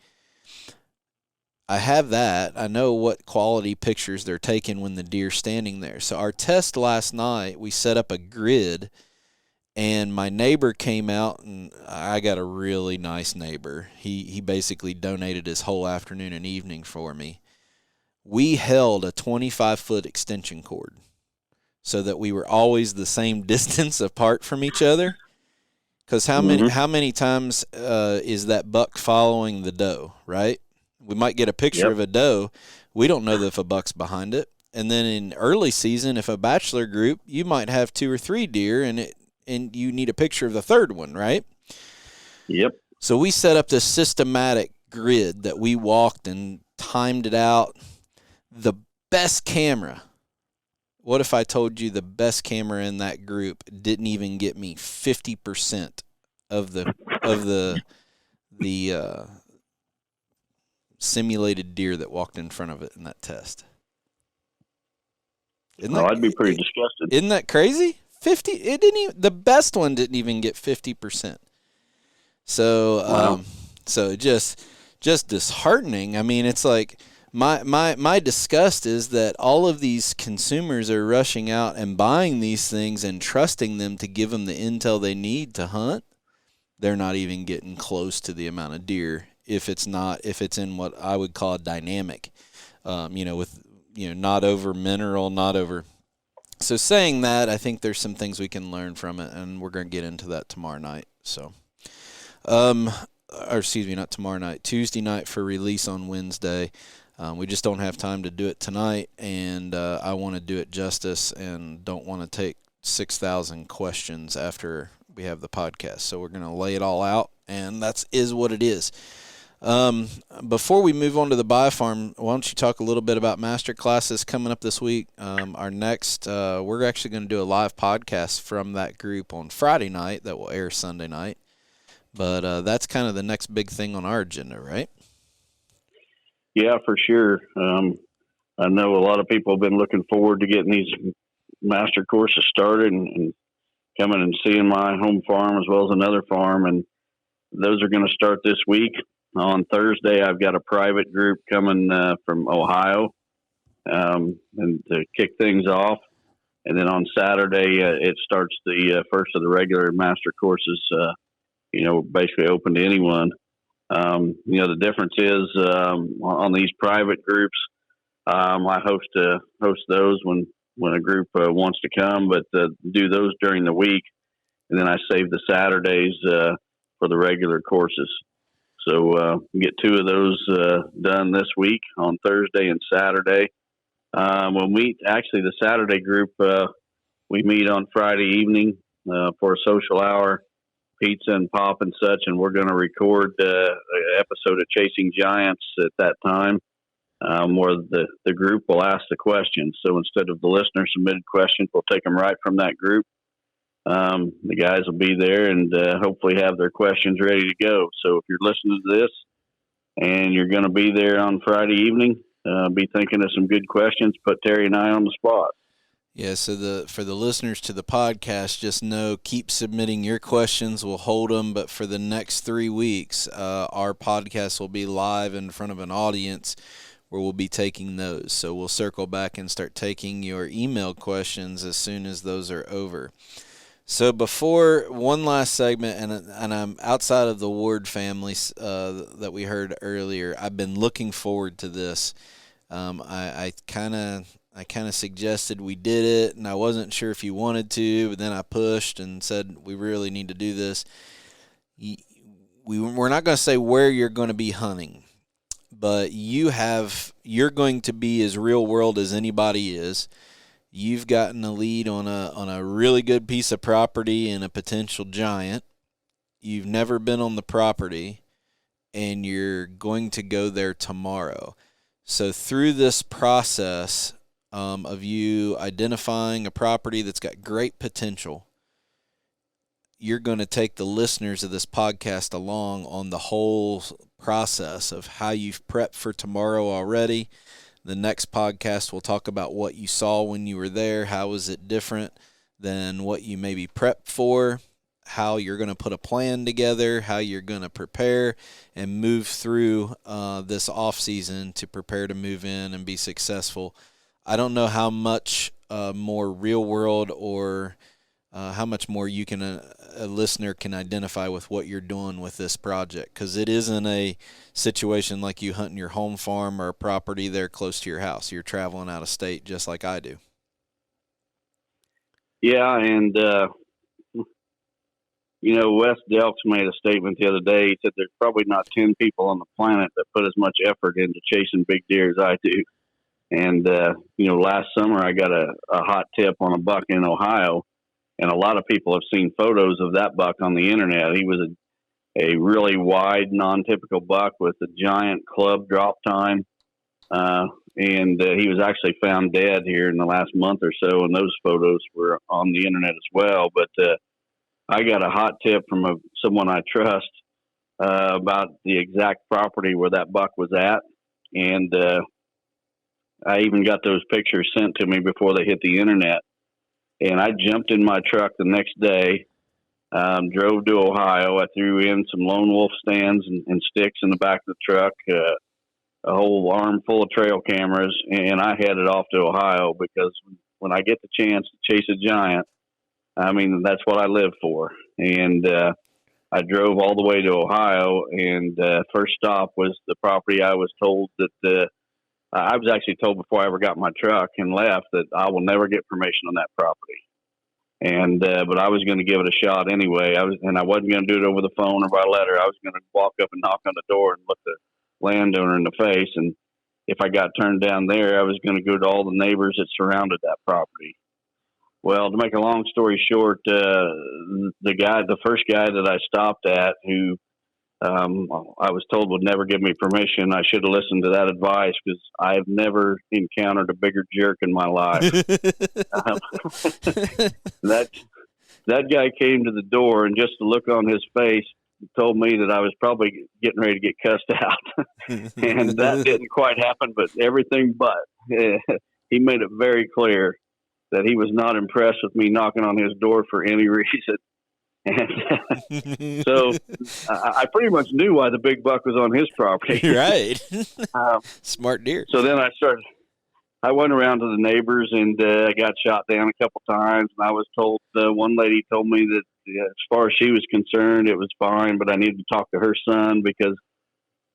Speaker 5: I have that. I know what quality pictures they're taking when the deer's standing there. So our test last night, we set up a grid, and my neighbor came out, and I got a really nice neighbor. He basically donated his whole afternoon and evening for me. We held a 25-foot extension cord so that we were always the same distance apart from each other. Because how many times is that buck following the doe, right? We might get a picture of a doe. We don't know if a buck's behind it. And then in early season, if a bachelor group, you might have 2 or 3 deer, and you need a picture of the third one, right?
Speaker 6: Yep.
Speaker 5: So we set up this systematic grid that we walked and timed it out. The best camera. What if I told you the best camera in that group didn't even get me 50% of the simulated deer that walked in front of it in that test?
Speaker 6: I'd be pretty disgusted.
Speaker 5: Isn't that crazy? 50. It didn't even. The best one didn't even get 50%. So,
Speaker 6: wow.
Speaker 5: So just disheartening. I mean, it's like my disgust is that all of these consumers are rushing out and buying these things and trusting them to give them the intel they need to hunt. They're not even getting close to the amount of deer if it's in what I would call a dynamic, with not over mineral, not over. So saying that, I think there's some things we can learn from it, and we're going to get into that tomorrow night. So, or excuse me, not tomorrow night, Tuesday night for release on Wednesday. We just don't have time to do it tonight, and I want to do it justice and don't want to take 6,000 questions after we have the podcast. So we're going to lay it all out, and is what it is. Before we move on to the Biofarm, why don't you talk a little bit about master classes coming up this week? Our next, we're actually going to do a live podcast from that group on Friday night that will air Sunday night. But that's kind of the next big thing on our agenda, right?
Speaker 6: Yeah, for sure. I know a lot of people have been looking forward to getting these master courses started and coming and seeing my home farm as well as another farm. And those are going to start this week. On Thursday, I've got a private group coming from Ohio and to kick things off. And then on Saturday, it starts the first of the regular master courses, basically open to anyone. The difference is on these private groups, I host those when a group wants to come, but do those during the week. And then I save the Saturdays for the regular courses. So get 2 of those done this week on Thursday and Saturday. We'll meet, actually the Saturday group, we meet on Friday evening for a social hour, pizza and pop and such, and we're going to record an episode of Chasing Giants at that time where the group will ask the questions. So instead of the listener submitted questions, we'll take them right from that group. The guys will be there and hopefully have their questions ready to go. So if you're listening to this and you're going to be there on Friday evening, be thinking of some good questions, put Terry and I on the spot.
Speaker 5: Yeah, so for the listeners to the podcast, just know, keep submitting your questions. We'll hold them, but for the next 3 weeks, our podcast will be live in front of an audience where we'll be taking those. So we'll circle back and start taking your email questions as soon as those are over. So before one last segment, and I'm outside of the Ward family that we heard earlier, I've been looking forward to this. I kind of suggested we did it, and I wasn't sure if you wanted to, but then I pushed and said we really need to do this. We're not going to say where you're going to be hunting, but you're going to be as real world as anybody is. You've gotten a lead on a really good piece of property and a potential giant. You've never been on the property, and you're going to go there tomorrow. So through this process of you identifying a property that's got great potential, you're going to take the listeners of this podcast along on the whole process of how you've prepped for tomorrow already. The next podcast will talk about what you saw when you were there. How is it different than what you maybe prepped for? How you're going to put a plan together, how you're going to prepare and move through this off season to prepare to move in and be successful. I don't know how much more real world or how much more you can a listener can identify with what you're doing with this project, because it isn't a situation like you hunting your home farm or a property there close to your house. You're traveling out of state just like I do.
Speaker 6: Yeah, and Wes Delks made a statement the other day. He said there's probably not 10 people on the planet that put as much effort into chasing big deer as I do. And last summer I got a hot tip on a buck in Ohio. And a lot of people have seen photos of that buck on the internet. He was a really wide, non-typical buck with a giant club drop time. And he was actually found dead here in the last month or so. And those photos were on the internet as well. But I got a hot tip from someone I trust about the exact property where that buck was at. And I even got those pictures sent to me before they hit the internet. And I jumped in my truck the next day, drove to Ohio. I threw in some lone wolf stands and sticks in the back of the truck, a whole arm full of trail cameras, and I headed off to Ohio because when I get the chance to chase a giant, I mean, that's what I live for. And I drove all the way to Ohio, and first stop was the property I was told that I was actually told before I ever got my truck and left that I will never get permission on that property. And but I was going to give it a shot anyway. I wasn't going to do it over the phone or by letter. I was going to walk up and knock on the door and look the landowner in the face. And if I got turned down there, I was going to go to all the neighbors that surrounded that property. Well, to make a long story short, the first guy that I stopped at, who I was told would never give me permission, I should have listened to that advice, because I have never encountered a bigger jerk in my life. That guy came to the door, and just the look on his face told me that I was probably getting ready to get cussed out. And that didn't quite happen, but everything but. He made it very clear that he was not impressed with me knocking on his door for any reason. And so I pretty much knew why the big buck was on his property.
Speaker 5: Right. Smart deer.
Speaker 6: So then I went around to the neighbors, and I got shot down a couple times. And I was told, one lady told me that as far as she was concerned, it was fine, but I needed to talk to her son because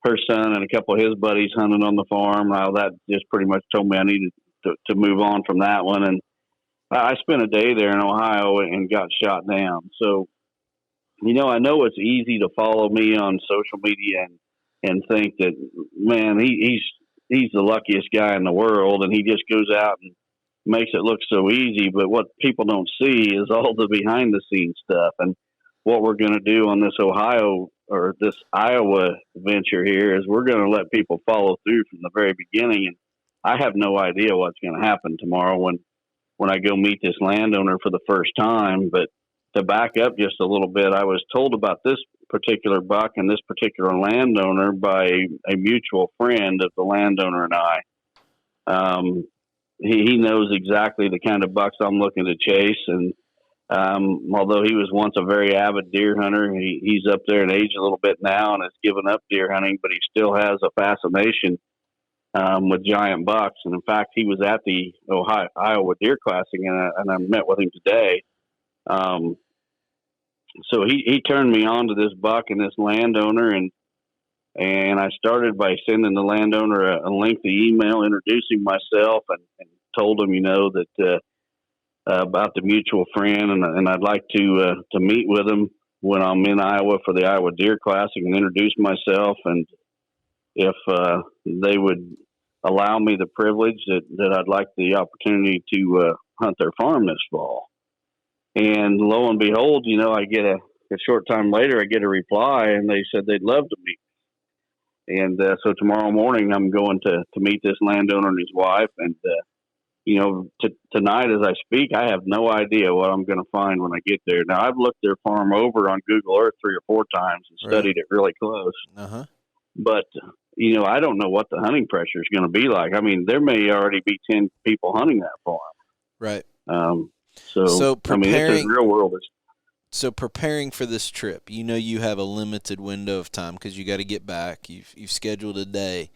Speaker 6: her son and a couple of his buddies hunted on the farm. Now that just pretty much told me I needed to move on from that one. And I spent a day there in Ohio and got shot down. So, I know it's easy to follow me on social media and think that, man, he's the luckiest guy in the world, and he just goes out and makes it look so easy. But what people don't see is all the behind the scenes stuff. And what we're going to do on this this Iowa venture here is we're going to let people follow through from the very beginning. And I have no idea what's going to happen tomorrow when I go meet this landowner for the first time. But to back up just a little bit, I was told about this particular buck and this particular landowner by a mutual friend of the landowner and I. He knows exactly the kind of bucks I'm looking to chase. And although he was once a very avid deer hunter, he's up there in age a little bit now and has given up deer hunting, but he still has a fascination with giant bucks. And in fact, he was at the Iowa Deer Classic, and I met with him today. So he turned me on to this buck and this landowner, and I started by sending the landowner a lengthy email introducing myself and told him, that about the mutual friend, and I'd like to meet with him when I'm in Iowa for the Iowa Deer Classic and introduce myself, and if they would allow me the privilege that I'd like the opportunity to hunt their farm this fall. And lo and behold, I get a short time later, I get a reply, and they said they'd love to meet me. And so tomorrow morning, I'm going to meet this landowner and his wife. And, tonight as I speak, I have no idea what I'm going to find when I get there. Now, I've looked their farm over on Google Earth 3 or 4 times and studied it really close.
Speaker 5: Uh-huh.
Speaker 6: But, I don't know what the hunting pressure is going to be like. I mean, there may already be 10 people hunting that farm.
Speaker 5: Right.
Speaker 6: So
Speaker 5: preparing,
Speaker 6: it's a real world.
Speaker 5: So preparing for this trip, you have a limited window of time because you got to get back. You've scheduled a day.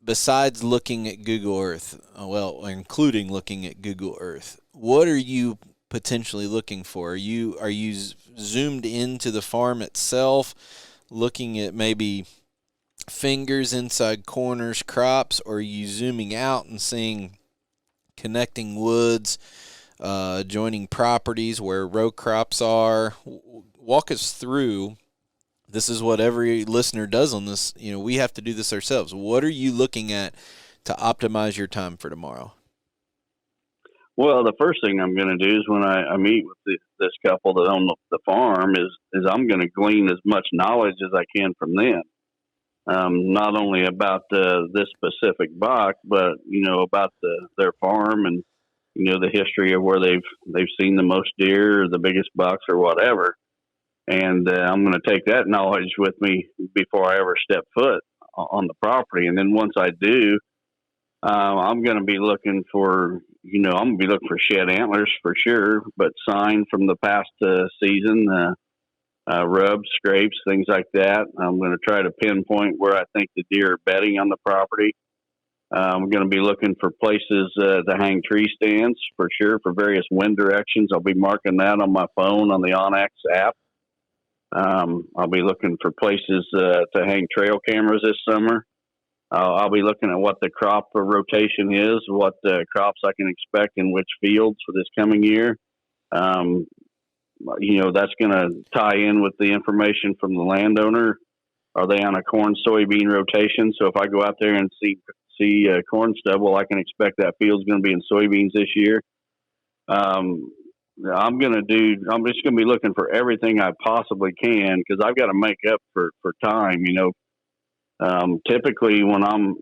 Speaker 5: Besides looking at Google Earth, including looking at Google Earth, what are you potentially looking for? Are you zoomed into the farm itself, looking at maybe fingers inside corners, crops, or are you zooming out and seeing connecting woods, joining properties where row crops are? Walk us through. This is what every listener does on this. We have to do this ourselves. What are you looking at to optimize your time for tomorrow?
Speaker 6: Well, the first thing I'm going to do is when I meet with this couple that own the farm is I'm going to glean as much knowledge as I can from them. Not only about this specific buck, but about their farm and the history of where they've seen the most deer, or the biggest bucks, or whatever. And I'm going to take that knowledge with me before I ever step foot on the property. And then once I do, I'm going to be looking for shed antlers for sure, but sign from the past season. Rubs, scrapes, things like that. I'm going to try to pinpoint where I think the deer are bedding on the property. I'm going to be looking for places to hang tree stands for sure for various wind directions. I'll be marking that on my phone on the Onyx app. I'll be looking for places to hang trail cameras this summer. I'll be looking at what the crop rotation is, what crops I can expect in which fields for this coming year. That's going to tie in with the information from the landowner. Are they on a corn soybean rotation? So if I go out there and see corn stubble, I can expect that field's going to be in soybeans this year. I'm just going to be looking for everything I possibly can because I've got to make up for time. Typically when I'm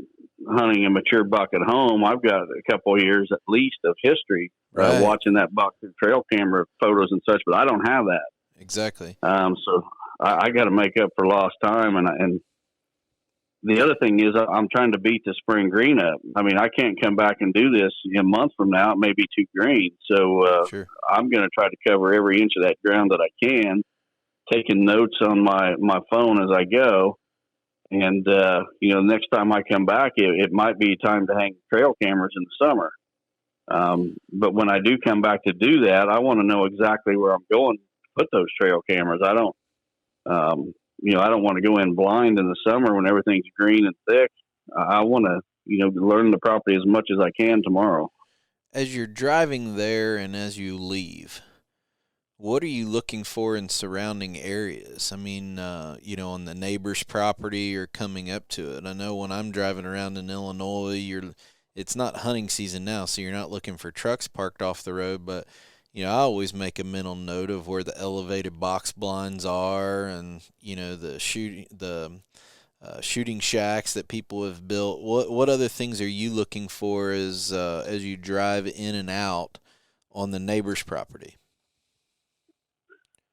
Speaker 6: hunting a mature buck at home, I've got a couple of years at least of history watching that buck through trail camera photos and such, but I don't have that.
Speaker 5: Exactly.
Speaker 6: So I got to make up for lost time, and the other thing is I'm trying to beat the spring green up. I mean, I can't come back and do this a month from now. It may be too green. So
Speaker 5: Sure.
Speaker 6: I'm going to try to cover every inch of that ground that I can, taking notes on my phone as I go. And, next time I come back, it might be time to hang trail cameras in the summer. But when I do come back to do that, I want to know exactly where I'm going to put those trail cameras. I don't want to go in blind in the summer when everything's green and thick. I want to, learn the property as much as I can tomorrow.
Speaker 5: As you're driving there and as you leave, what are you looking for in surrounding areas? I mean, on the neighbor's property or coming up to it. I know when I'm driving around in Illinois, it's not hunting season now, so you're not looking for trucks parked off the road, but I always make a mental note of where the elevated box blinds are, and the shooting shacks that people have built. What other things are you looking for as you drive in and out on the neighbor's property?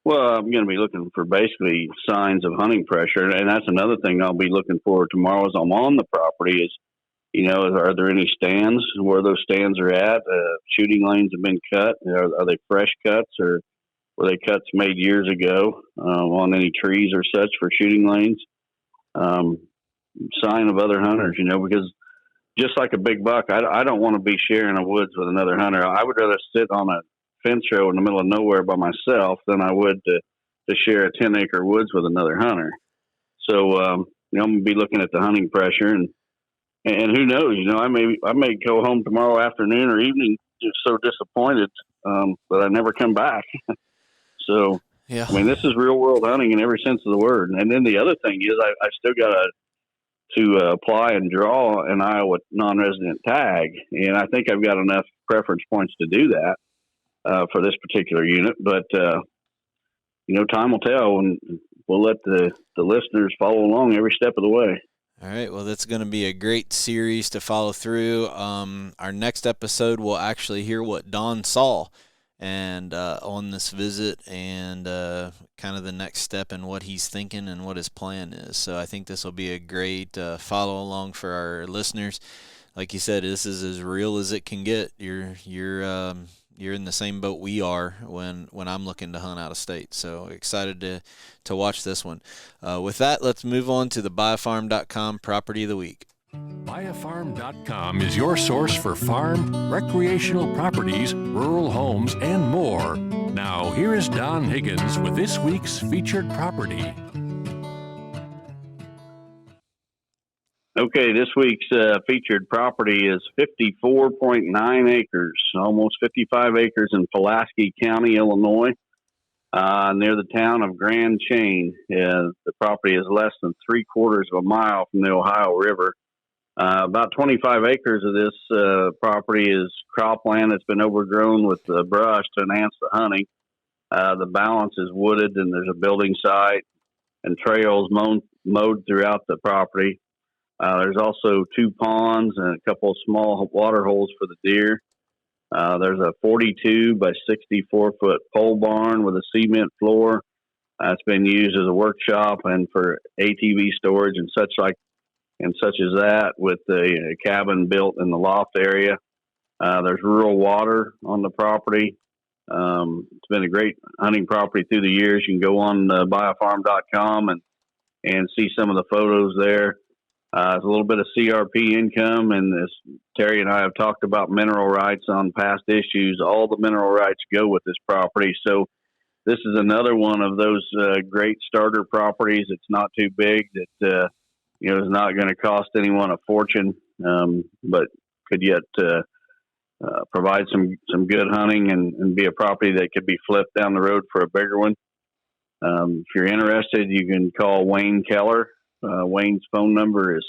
Speaker 6: Well, I'm going to be looking for basically signs of hunting pressure, and that's another thing I'll be looking for tomorrow as I'm on the property is, are there any stands where those stands are at? Shooting lanes have been cut. Are they fresh cuts, or were they cuts made years ago on any trees or such for shooting lanes? Sign of other hunters, because just like a big buck, I don't want to be sharing the woods with another hunter. I would rather sit on a fence row in the middle of nowhere by myself than I would to share a 10-acre woods with another hunter. So, I'm going to be looking at the hunting pressure, and who knows, I may go home tomorrow afternoon or evening just so disappointed that I never come back. So,
Speaker 5: yeah,
Speaker 6: I mean, this is real world hunting in every sense of the word. And then the other thing is I still got to apply and draw an Iowa non-resident tag. And I think I've got enough preference points to do that for this particular unit. But, time will tell, and we'll let the listeners follow along every step of the way.
Speaker 5: All right. Well, that's going to be a great series to follow through. Our next episode, we'll actually hear what Don saw and on this visit, and kind of the next step and what he's thinking and what his plan is. So I think this will be a great follow along for our listeners. Like you said, this is as real as it can get. You're in the same boat we are when I'm looking to hunt out of state. So excited to watch this one. With that, let's move on to the buyafarm.com property of the week.
Speaker 4: Buyafarm.com is your source for farm, recreational properties, rural homes, and more. Now, here is Don Higgins with this week's featured property.
Speaker 6: Okay, this week's featured property is 54.9 acres, almost 55 acres in Pulaski County, Illinois, near the town of Grand Chain. The property is less than 3/4 of a mile from the Ohio River. About 25 acres of this property is cropland that's been overgrown with brush to enhance the hunting. The balance is wooded, and there's a building site and trails mowed throughout the property. There's also 2 ponds and a couple of small water holes for the deer. There's a 42 by 64-foot pole barn with a cement floor. It's been used as a workshop and for ATV storage and such as that, with a cabin built in the loft area. There's rural water on the property. It's been a great hunting property through the years. You can go on buyafarm.com and see some of the photos there. It's a little bit of CRP income, and as Terry and I have talked about mineral rights on past issues, all the mineral rights go with this property. So this is another one of those great starter properties. It's not too big that is not going to cost anyone a fortune, but could yet provide some good hunting and be a property that could be flipped down the road for a bigger one. If you're interested, you can call Wayne Keller. Wayne's phone number is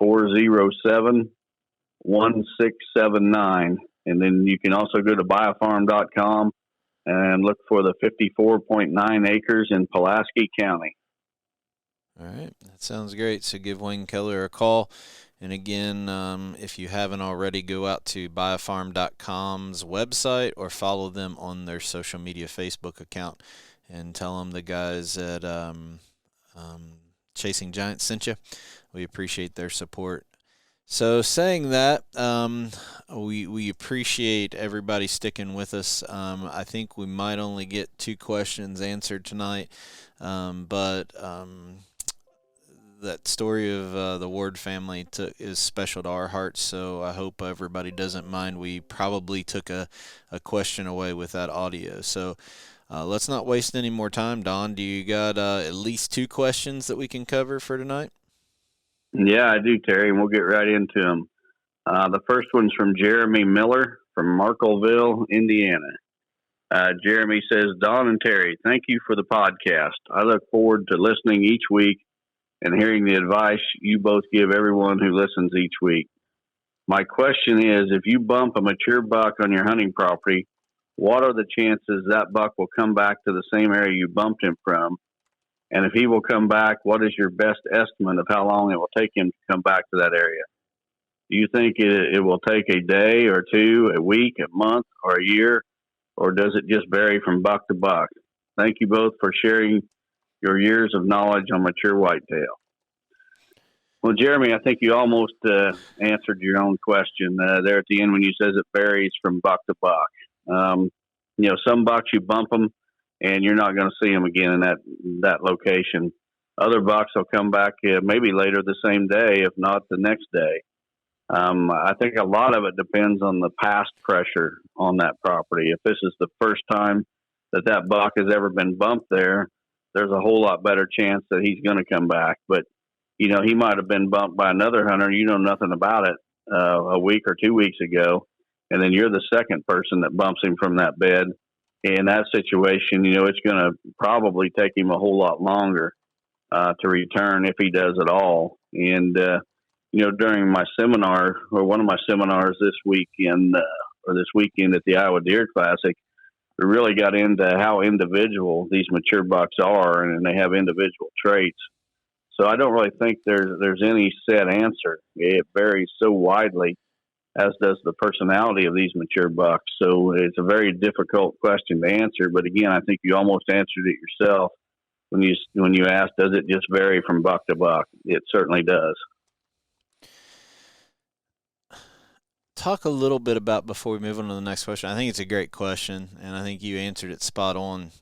Speaker 6: 618-407-1679. And then you can also go to buyafarm.com and look for the 54.9 acres in Pulaski County.
Speaker 5: All right. That sounds great. So give Wayne Keller a call. And again, if you haven't already, go out to buyafarm.com's website or follow them on their social media Facebook account and tell them the guys at Chasing Giants sent you. We appreciate their support. So saying that, we appreciate everybody sticking with us. I think we might only get 2 questions answered tonight, but that story of the Ward family is special to our hearts, so I hope everybody doesn't mind. We probably took a question away with that audio. So let's not waste any more time. Don, do you got at least 2 questions that we can cover for tonight?
Speaker 6: Yeah, I do, Terry, and we'll get right into them. The first one's from Jeremy Miller from Markleville, Indiana. Jeremy says, Don and Terry, thank you for the podcast. I look forward to listening each week and hearing the advice you both give everyone who listens each week. My question is, if you bump a mature buck on your hunting property, what are the chances that buck will come back to the same area you bumped him from? And if he will come back, what is your best estimate of how long it will take him to come back to that area? Do you think it will take a day or 2, a week, a month, or a year, or does it just vary from buck to buck? Thank you both for sharing your years of knowledge on mature whitetail. Well, Jeremy, I think you almost answered your own question there at the end when you says it varies from buck to buck. Some bucks you bump them, and you're not going to see them again in that location. Other bucks will come back maybe later the same day, if not the next day. I think a lot of it depends on the past pressure on that property. If this is the first time that buck has ever been bumped there, there's a whole lot better chance that he's going to come back. But, he might have been bumped by another hunter. You know nothing about it a week or 2 weeks ago, and then you're the second person that bumps him from that bed. In that situation, it's going to probably take him a whole lot longer to return if he does at all. And, during my seminar, or one of my seminars this weekend at the Iowa Deer Classic, we really got into how individual these mature bucks are, and they have individual traits. So I don't really think there's any set answer. It varies so widely, as does the personality of these mature bucks. So it's a very difficult question to answer. But again, I think you almost answered it yourself when you asked, does it just vary from buck to buck? It certainly does.
Speaker 5: Talk a little bit about, before we move on to the next question, I think it's a great question, and I think you answered it spot on.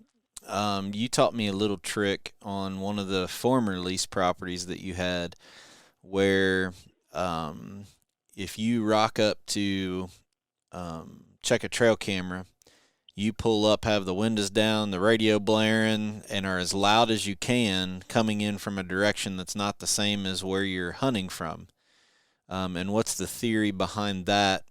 Speaker 5: You taught me a little trick on one of the former lease properties that you had where if you rock up to check a trail camera, you pull up, have the windows down, the radio blaring, and are as loud as you can coming in from a direction that's not the same as where you're hunting from. And what's the theory behind that?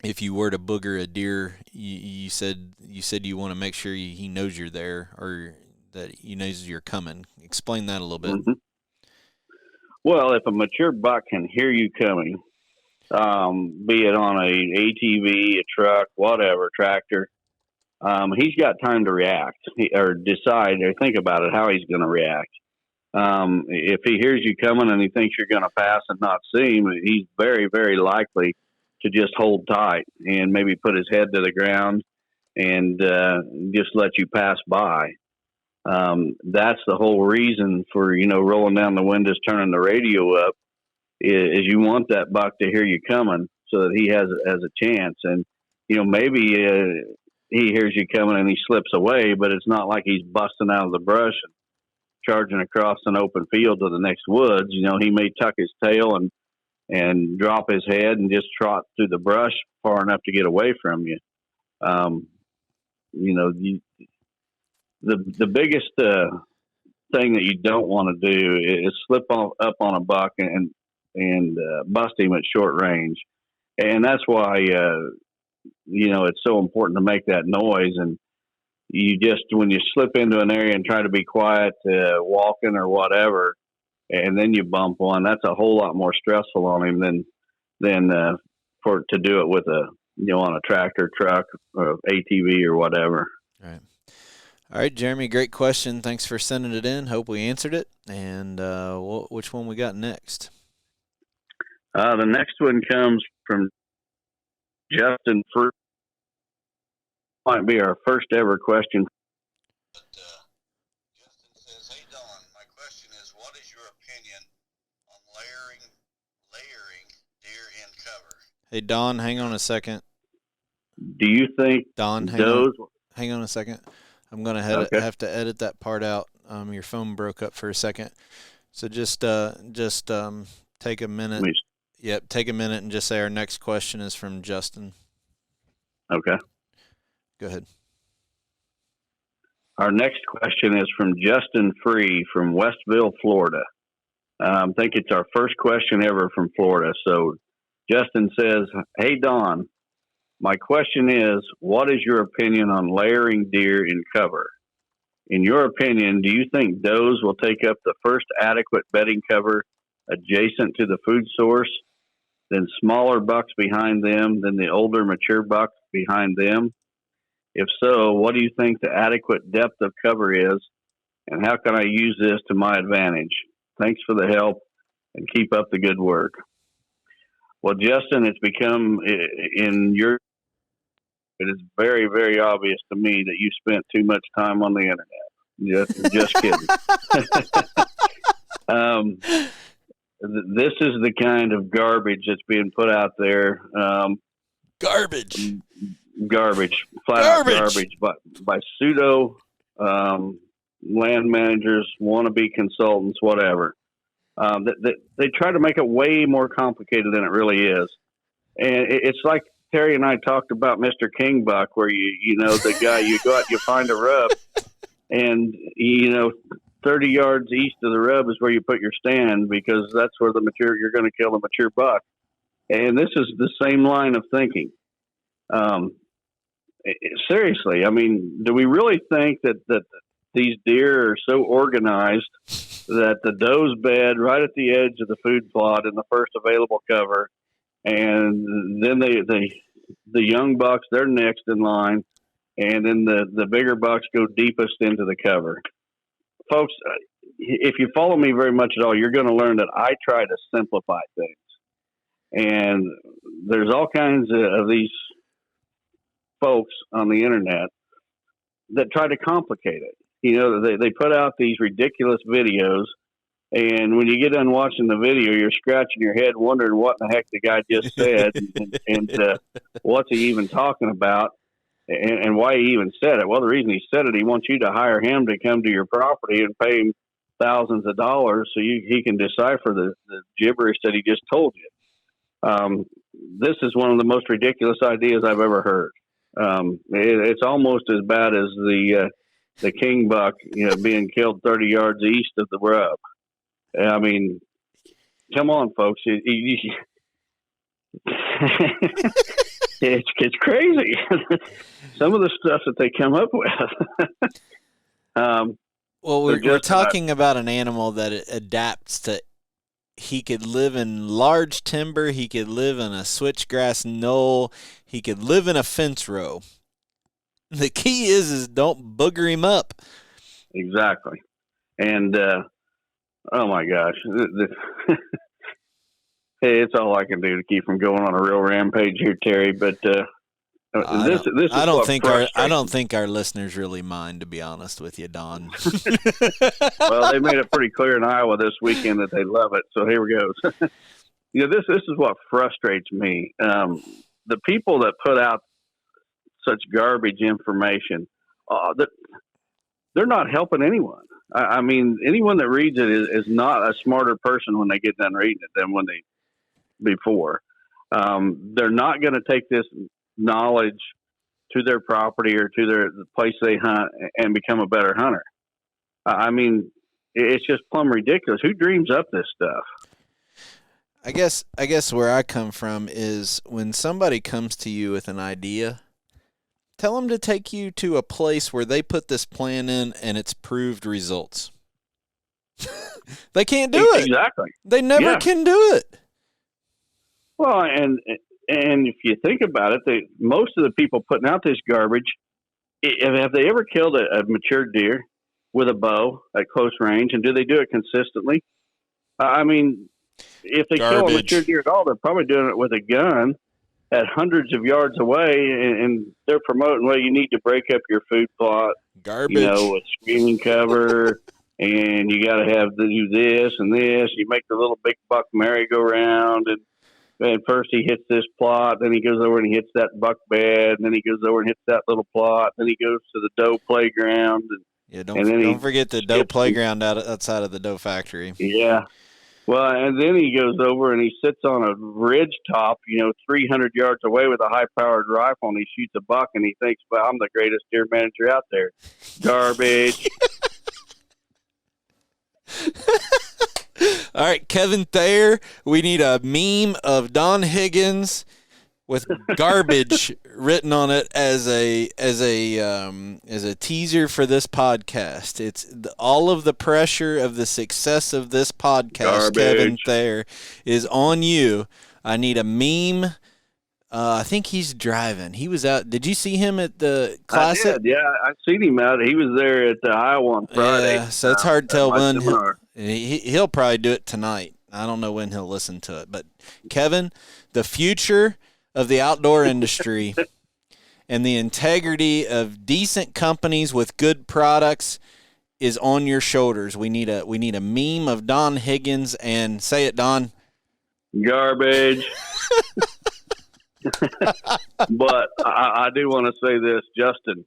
Speaker 5: If you were to booger a deer, you said you want to make sure he knows you're there, or that he knows you're coming. Explain that a little bit.
Speaker 6: Mm-hmm. Well, if a mature buck can hear you coming, be it on a ATV, a truck, whatever, tractor, he's got time to react or decide or think about it, how he's going to react. If he hears you coming and he thinks you're going to pass and not see him, he's very, very likely to just hold tight and maybe put his head to the ground and just let you pass by. That's the whole reason for, rolling down the windows, turning the radio up, is you want that buck to hear you coming so that he has a chance. And, maybe he hears you coming and he slips away, but it's not like he's busting out of the brush and charging across an open field to the next woods. He may tuck his tail and drop his head and just trot through the brush far enough to get away from you. The biggest thing that you don't want to do is slip up on a buck and bust him at short range. And that's why, it's so important to make that noise. And when you slip into an area and try to be quiet, walking or whatever, and then you bump one, that's a whole lot more stressful on him than to do it with on a tractor, truck, or ATV or whatever.
Speaker 5: Right. All right, Jeremy, great question. Thanks for sending it in. Hope we answered it. And which one we got next?
Speaker 6: The next one comes from Justin Fruit. Might be our first ever question.
Speaker 9: Justin says, "Hey Don, my question is, what is your
Speaker 5: Hey, Don, hang on a second.
Speaker 6: Do you think
Speaker 5: Don,
Speaker 6: those?
Speaker 5: hang on a second. I'm going to have to edit that part out. Your phone broke up for a second. So just take a minute. Yep, take a minute and just say our next question is from Justin.
Speaker 6: Okay.
Speaker 5: Go ahead.
Speaker 6: Our next question is from Justin Free from Westville, Florida. I think it's our first question ever from Florida. So Justin says, "Hey, Don, my question is, what is your opinion on layering deer in cover? In your opinion, do you think does will take up the first adequate bedding cover adjacent to the food source, then smaller bucks behind them, then the older mature bucks behind them? If so, what do you think the adequate depth of cover is, and how can I use this to my advantage? Thanks for the help, and keep up the good work." Well, Justin, it's become it is very, very obvious to me that you spent too much time on the internet. Just kidding. This is the kind of garbage that's being put out there.
Speaker 5: Garbage,
Speaker 6: flat out garbage by pseudo land managers, wannabe consultants, whatever. They try to make it way more complicated than it really is. And it's like Terry and I talked about Mr. King Buck, where you know, the guy, you go out, you find a rub, and 30 yards east of the rub is where you put your stand, because that's where you're going to kill the mature buck. And this is the same line of thinking. Seriously, I mean, do we really think that these deer are so organized that the doe's bed right at the edge of the food plot in the first available cover, and then the young bucks, they're next in line, and then the bigger bucks go deepest into the cover? Folks, if you follow me very much at all, you're going to learn that I try to simplify things. And there's all kinds of these folks on the internet that try to complicate it. They put out these ridiculous videos, and when you get done watching the video, you're scratching your head wondering what the heck the guy just said and what's he even talking about, and why he even said it. Well, the reason he said it, he wants you to hire him to come to your property and pay him thousands of dollars so he can decipher the gibberish that he just told you. This is one of the most ridiculous ideas I've ever heard. It's almost as bad as the king buck, being killed 30 yards east of the rub. I mean, come on, folks. It's crazy. Some of the stuff that they come up with.
Speaker 5: Well, we're talking about an animal that adapts to. He could live in large timber. He could live in a switchgrass knoll. He could live in a fence row. The key is don't booger him up.
Speaker 6: Exactly. And, oh my gosh. Hey, it's all I can do to keep from going on a real rampage here, Terry. But
Speaker 5: I don't think our listeners really mind, to be honest with you, Don.
Speaker 6: Well, they made it pretty clear in Iowa this weekend that they love it. So here we go. This is what frustrates me. The people that put out such garbage information, they're not helping anyone. I mean, anyone that reads it is not a smarter person when they get done reading it than when before. They're not going to take this knowledge to their property or to the place they hunt and become a better hunter. I mean, it's just plumb ridiculous. Who dreams up this stuff?
Speaker 5: I guess where I come from is when somebody comes to you with an idea, tell them to take you to a place where they put this plan in and it's proved results. They can't do it.
Speaker 6: Exactly.
Speaker 5: They never can do it.
Speaker 6: Well, and if you think about it, most of the people putting out this garbage, have they ever killed a mature deer with a bow at close range, and do they do it consistently? I mean, if they kill a mature deer at all, they're probably doing it with a gun at hundreds of yards away, and they're promoting, well, you need to break up your food plot, with screening cover, and you got to do this and this. You make the little big buck merry-go-round, and And first he hits this plot, then he goes over and he hits that buck bed, and then he goes over and hits that little plot, then he goes to the doe playground.
Speaker 5: Don't forget the doe playground outside of the doe factory.
Speaker 6: Yeah. Well, and then he goes over and he sits on a ridge top, 300 yards away with a high-powered rifle, and he shoots a buck, and he thinks, well, I'm the greatest deer manager out there. Garbage.
Speaker 5: All right, Kevin Thayer, we need a meme of Don Higgins with garbage written on it as a teaser for this podcast. It's all of the pressure of the success of this podcast. Garbage. Kevin Thayer, is on you. I need a meme. I think he's driving. He was out. Did you see him at the Classic?
Speaker 6: I did, yeah. I seen him out. He was there at the Iowa on Friday.
Speaker 5: Yeah, so it's hard to tell when he'll probably do it tonight. I don't know when he'll listen to it. But, Kevin, the future of the outdoor industry and the integrity of decent companies with good products is on your shoulders. We need a meme of Don Higgins, and say it, Don.
Speaker 6: Garbage. But I do want to say this, Justin.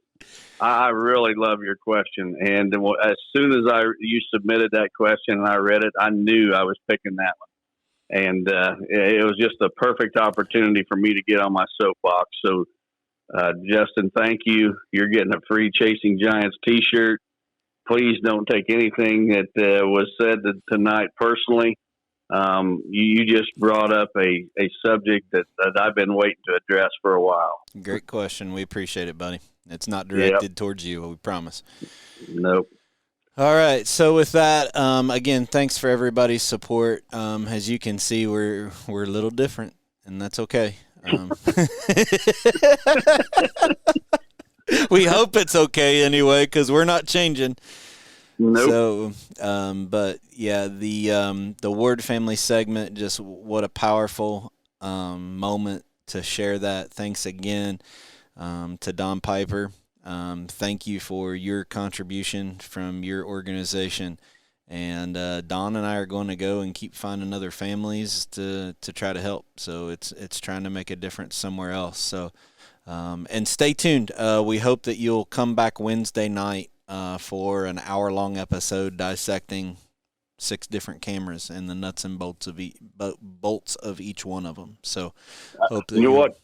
Speaker 6: I really love your question, and as soon as you submitted that question and I read it, I knew I was picking that one, and it was just a perfect opportunity for me to get on my soapbox. So, Justin, thank you. You're getting a free Chasing Giants T-shirt. Please don't take anything that was said tonight personally. You just brought up a subject that I've been waiting to address for a while.
Speaker 5: Great question. We appreciate it, buddy. It's not directed towards you, we promise.
Speaker 6: Nope.
Speaker 5: All right. So with that, again, thanks for everybody's support. As you can see, we're a little different, and that's okay. We hope it's okay anyway, because we're not changing.
Speaker 6: Nope.
Speaker 5: So, but yeah, the Ward family segment, just what a powerful moment to share that. Thanks again to Don Piper. Thank you for your contribution from your organization. And Don and I are going to go and keep finding other families to try to help. So it's trying to make a difference somewhere else. So and stay tuned. We hope that you'll come back Wednesday night for an hour-long episode dissecting 6 different cameras and the nuts and bolts of each one of them. So, hope that
Speaker 6: you know what?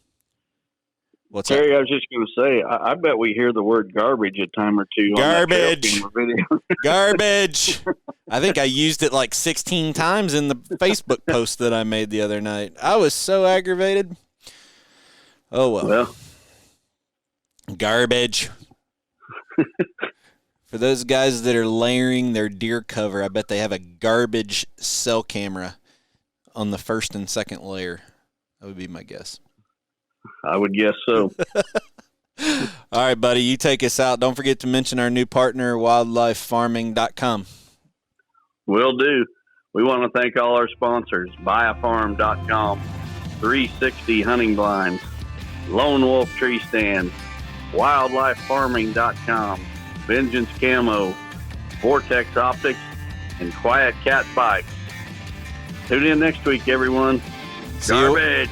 Speaker 5: What's
Speaker 6: Terry,
Speaker 5: that?
Speaker 6: I was just going to say, I bet we hear the word garbage a time or two.
Speaker 5: Garbage.
Speaker 6: On that trail camera video.
Speaker 5: Garbage. I think I used it like 16 times in the Facebook post that I made the other night. I was so aggravated. Oh, well. Garbage. For those guys that are layering their deer cover, I bet they have a garbage cell camera on the first and second layer. That would be my guess.
Speaker 6: I would guess so.
Speaker 5: All right, buddy, you take us out. Don't forget to mention our new partner, wildlifefarming.com.
Speaker 6: Will do. We want to thank all our sponsors, buyafarm.com, 360 Hunting Blinds, Lone Wolf Tree Stands, wildlifefarming.com, Vengeance Camo, Vortex Optics, and Quiet Cat Bikes. Tune in next week, everyone.
Speaker 5: Garbage.